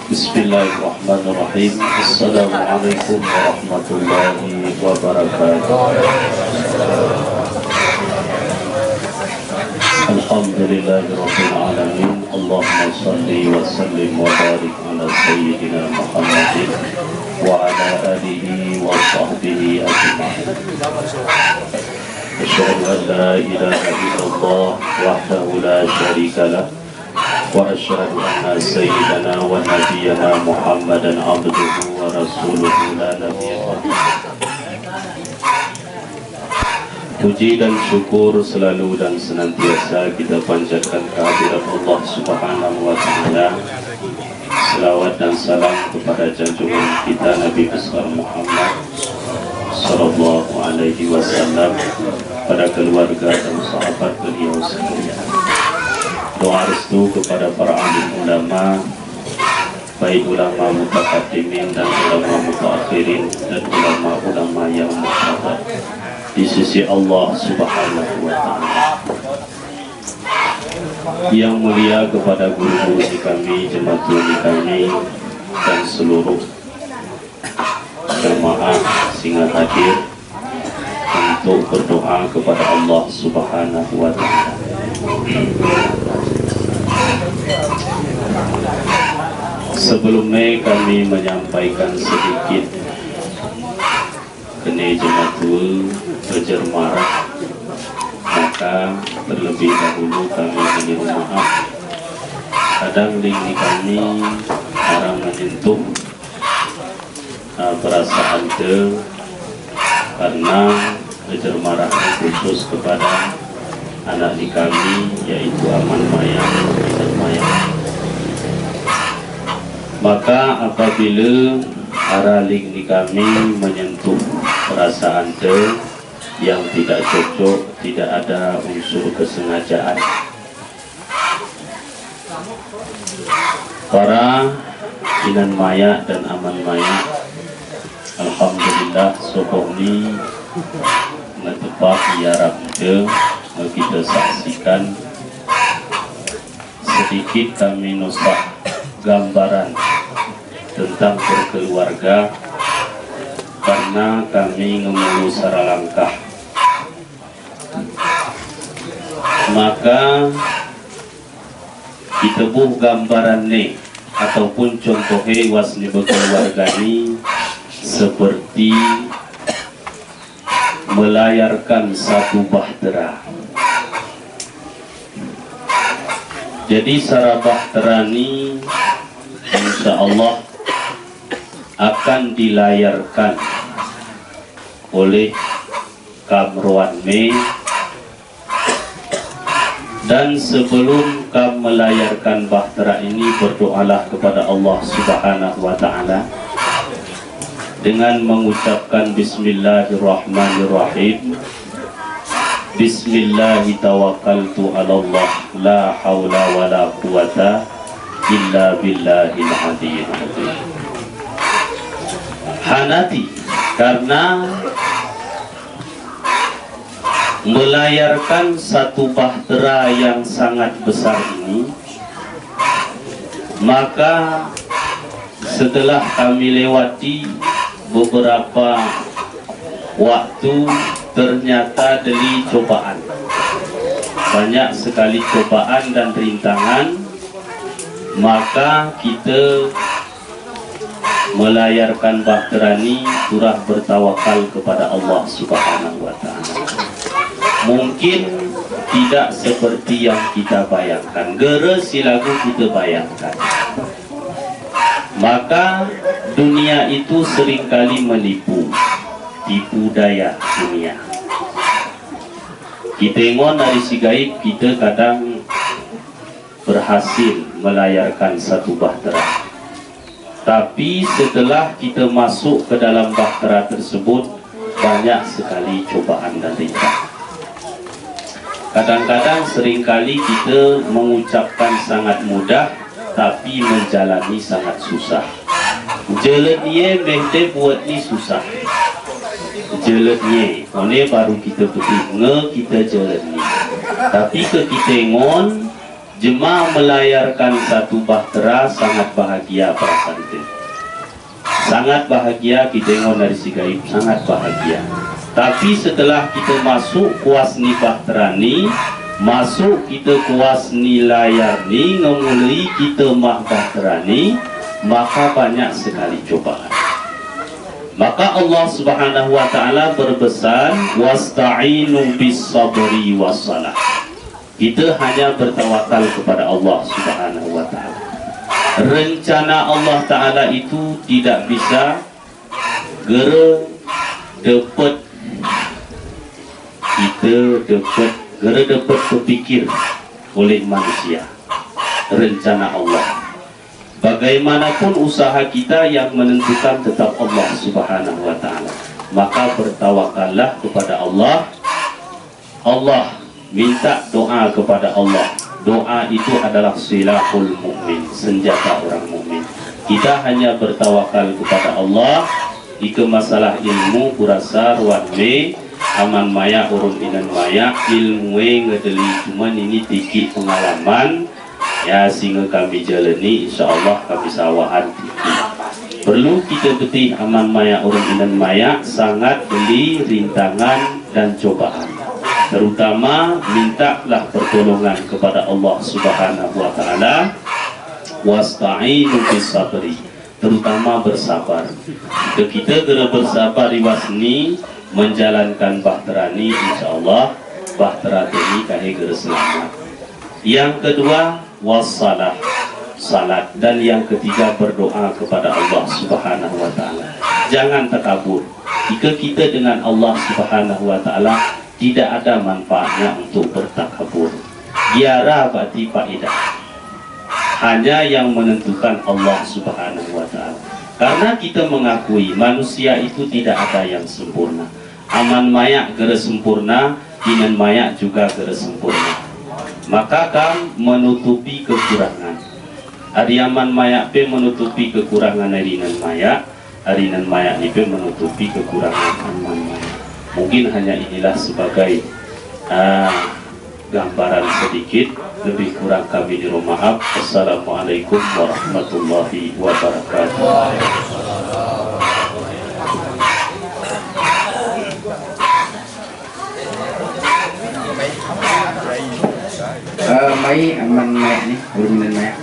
Bismillahirrahmanirrahim. Assalamualaikum warahmatullahi wabarakatuh. Alhamdulillahirabbil alamin. Allahumma shalli wa sallim wa barik ala sayyidina Muhammadin wa ala alihi wa sahbihi ajma'in. Asyhadu an la ilaha illallah wahdahu la syarika lah wa asyhadu anna sayyidana wa nabiyyana Muhammadan abduhu wa rasuluhu la nabiyya ba'dahu. Puji dan syukur selalu dan senantiasa kita panjatkan kehadirat Allah Subhanahu wa taala. Selawat dan salam kepada junjungan kita Nabi besar Muhammad sallallahu alaihi wasallam, pada keluarga dan sahabat beliau sekalian. Doa restu kepada para alim ulama, baik ulama mutaqaddimin dan ulama mutaakhirin dan ulama-ulama yang muhtabar di sisi Allah Subhanahu wa taala. Yang mulia kepada guru-guru kami, jemaah kami dan seluruh jemaah sehingga hadir untuk berdoa kepada Allah Subhanahu wa taala. Sebelumnya kami menyampaikan sedikit kene jematul berjermarah, maka terlebih dahulu kami menyuruh maaf. Kadang lini kami orang menyentuh perasaan karena berjermarah khusus kepada anak di kami, yaitu Aman Maya dan Maya. Maka apabila arah link di kami menyentuh perasaan yang tidak cocok, tidak ada unsur kesengajaan, para Inan Maya dan Aman Maya, alhamdulillah sokohni ngetepak iarap kita saksikan sedikit kami nusah gambaran tentang berkeluarga karena kami ngemulu saralangkah. Maka kita buh gambaran nih ataupun contohnya wasni berkeluargani seperti melayarkan satu bahtera. Jadi sara bahtera ini insya Allah akan dilayarkan oleh Kamruan Mei. Dan sebelum kamu melayarkan bahtera ini, berdoalah kepada Allah Subhanahu wa Ta'ala dengan mengucapkan Bismillahirrahmanirrahim. Bismillahi tawakkaltu ala Allah, la hawla wa la quwata illa billahil aliyyil azim. Hanati, karena melayarkan satu bahtera yang sangat besar ini, maka setelah kami lewati beberapa waktu, ternyata dari cobaan, banyak sekali cobaan dan rintangan, maka kita melayarkan bahtera ini surah bertawakal kepada Allah Subhanahu wa Ta'ala. Mungkin tidak seperti yang kita bayangkan, gere silagu kita bayangkan. Maka dunia itu seringkali menipu, tipu daya dunia. Kita tengok dari si gaib, kita kadang berhasil melayarkan satu bahtera. Tapi setelah kita masuk ke dalam bahtera tersebut, banyak sekali cobaan dan rintangan. Kadang-kadang seringkali kita mengucapkan sangat mudah, tapi menjalani sangat susah. Jalannya mesti buat ni susah. Jalannya, ini baru kita betul kita jalani. Tapi ketika ngon, jemaah melayarkan satu bahtera, sangat bahagia perasaan itu. Sangat bahagia kita ngon dari si gaib, sangat bahagia. Tapi setelah kita masuk kuas ni bahtera ni, masuk kita kuas ni layar ni, ngemulai kita mah bahtera ni, maka banyak sekali cobaan. Maka Allah Subhanahu wa Ta'ala berpesan, wasta'inu bis sabri was salah. Kita hanya bertawakal kepada Allah Subhanahu wa Ta'ala. Rencana Allah Ta'ala itu tidak bisa gera dapat berpikir oleh manusia. Rencana Allah, bagaimanapun usaha kita, yang menentukan tetap Allah Subhanahu wa Ta'ala. Maka bertawakallah kepada Allah. Allah minta doa kepada Allah. Doa itu adalah silahul mukmin, senjata orang mukmin. Kita hanya bertawakal kepada Allah. Jika masalah ilmu kurasa ruatme aman maya urun inan maya ilmu ngedeli, cuman ini dikit pengalaman ya, sehingga kami jalani, insyaallah kami sawahan dikit. Perlu kita betih aman maya urun inan maya, sangat beli rintangan dan cobaan. Terutama mintalah pertolongan kepada Allah Subhanahu wa Ta'ala. Wasta'inu bis sabri, terutama bersabar. Jika kita kena bersabar di wasni menjalankan bahtera ini, insyaallah bahtera ini kahai kena selamat. Yang kedua wassalah, salat. Dan yang ketiga berdoa kepada Allah Subhanahu wa Ta'ala. Jangan takabur. Jika kita dengan Allah Subhanahu wa Ta'ala, tidak ada manfaatnya untuk bertakabur. Biara berarti faedah. Hanya yang menentukan Allah Subhanahu wa Ta'ala. Karena kita mengakui manusia itu tidak ada yang sempurna. Aman mayak gera sempurna, inan mayak juga gera sempurna. Maka kan menutupi kekurangan. Ari aman mayak pe menutupi kekurangan arinan mayak, arinan mayak ini pe menutupi kekurangan aman mayak. Mungkin hanya inilah sebagai gambaran sedikit. Lebih kurang kami dimohon maaf. Assalamualaikum warahmatullahi wabarakatuh. Kiai aman naik nih, belum naik.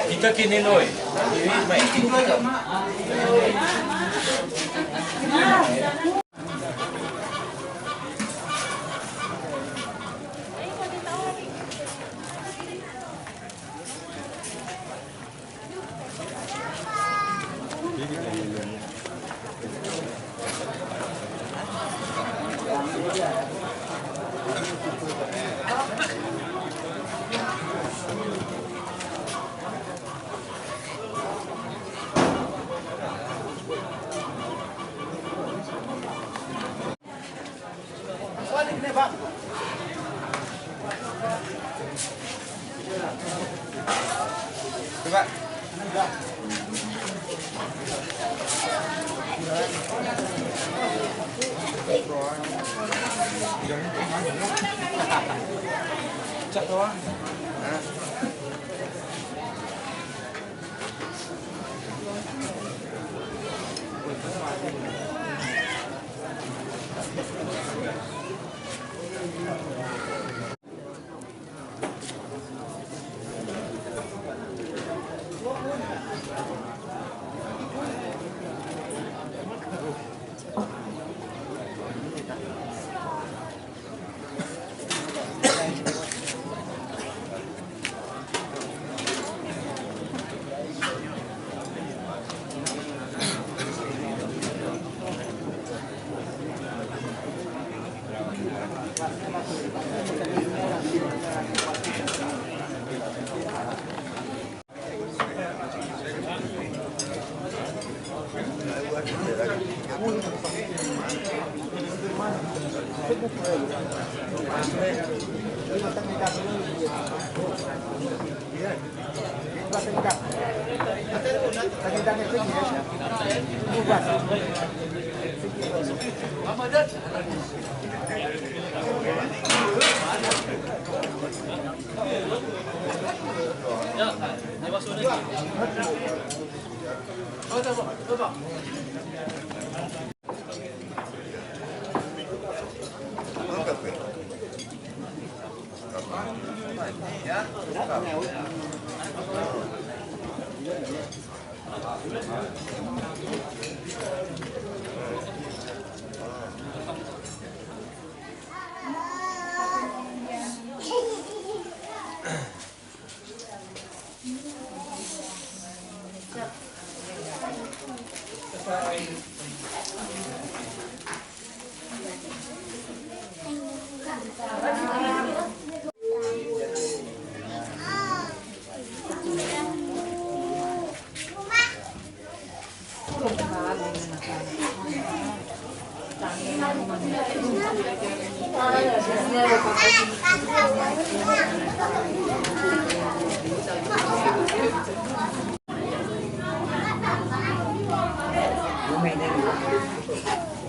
Kita kini loy.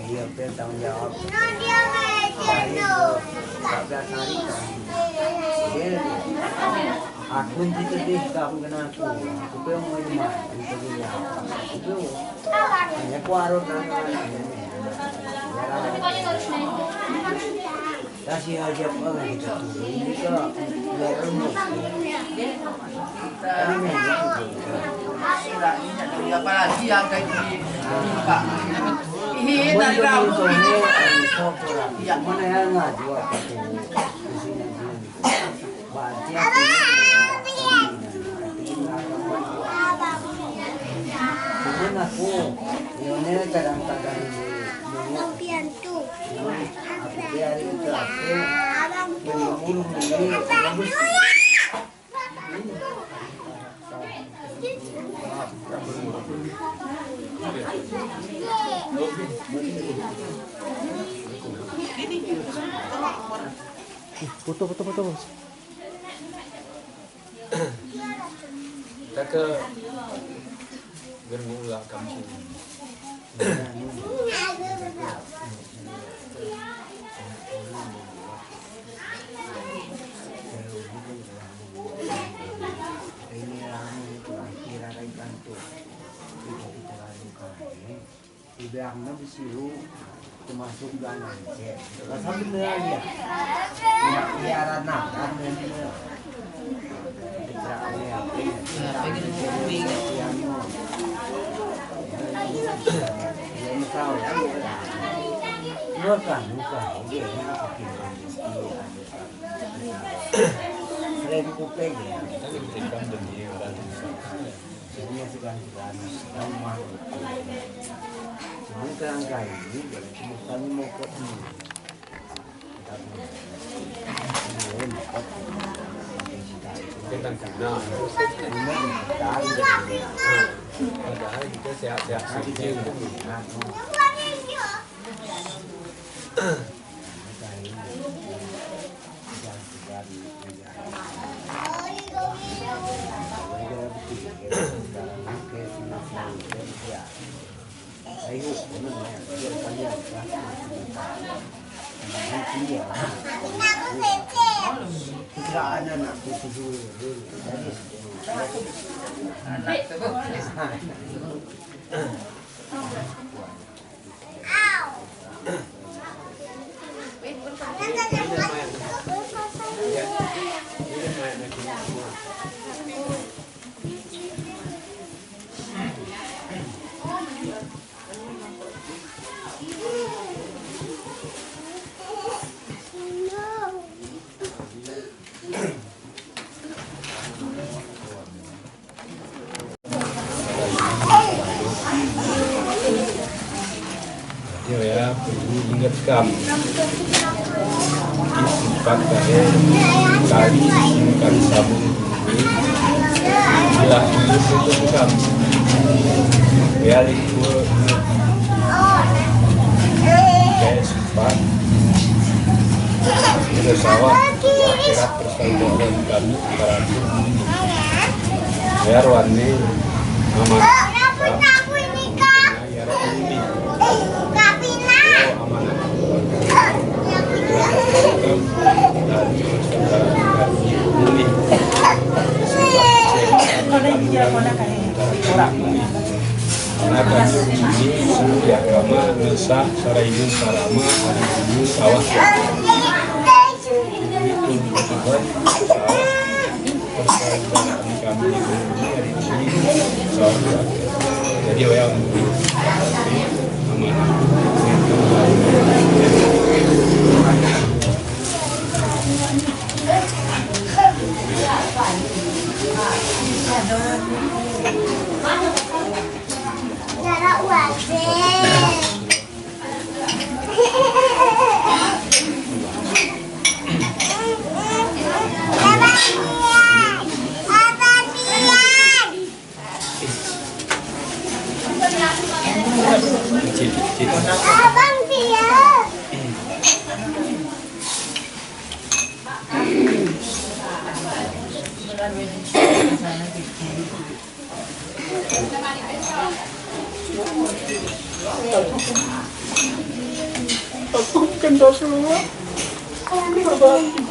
Iya, bertanggung jawab. Dia main 14 hari kan. Dia Aku itu deh kamu kena aku yang mau dimana itu dia itu hanya kuarut kasih aja apa gitu ini kok biar remuk ini apa lagi yang kayak gini Pak ini dari kamu ini yang mana yang ngaju apa tuh di sini berarti aku ini kadang-kadang piantu aku biar itu aku mulu ini bagus foto Kita ke Germulah kampung. Ibaratnya disuruh termasuk ganan cek. Rasa bener ya. Biaran nakan ini. Bukan. Selain kuping ya. Ini segan-segan ini kerangka ini kami mau kot ini Tentang guna. Padahal kita sehat-sehat saja. Ayo, Ya, perlu ingatkan sifat kali singkat sabun ini bila itu kan biar itu kayak sifat kita sawah akhirat persaudaraan kami berarti biar warni aman ini agama nesa sarayin sarama hari sawah itu disebut sawah persaudaraan kami hari ini sawah jadi yang amanah Abang dia. Aku kendor semua. Aku berbalik.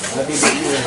Tadi sih ya.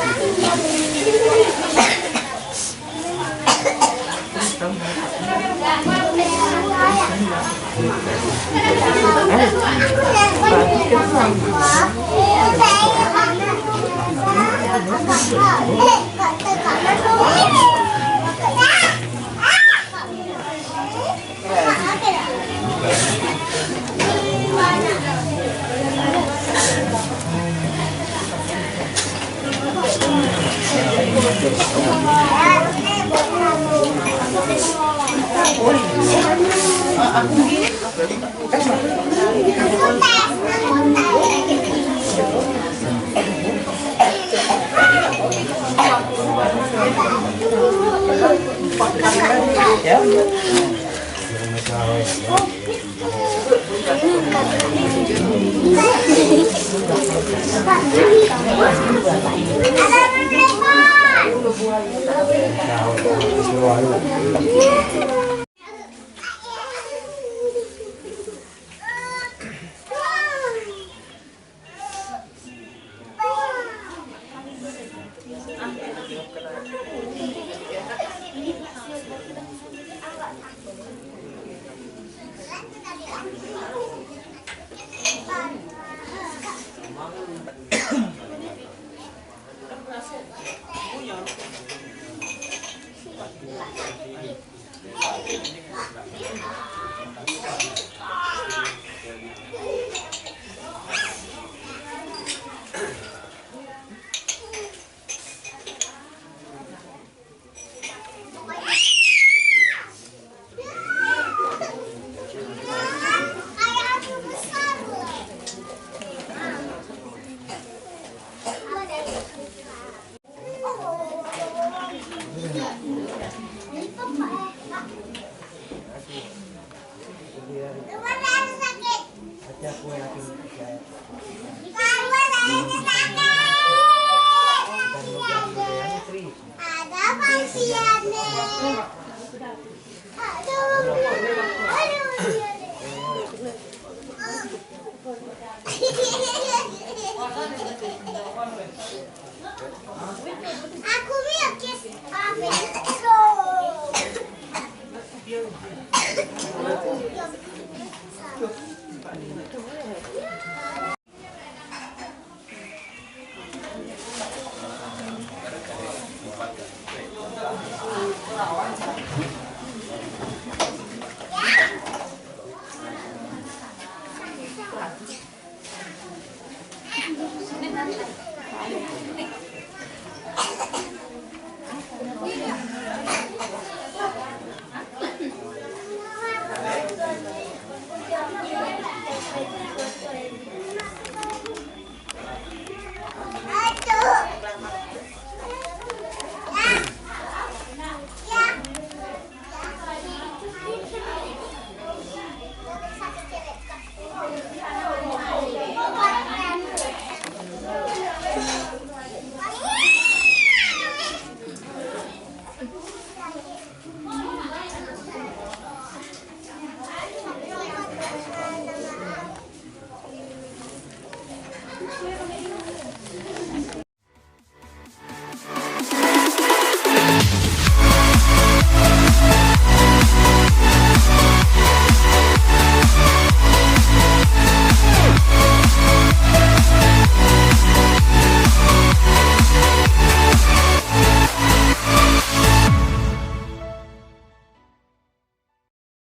Aku mau kiss.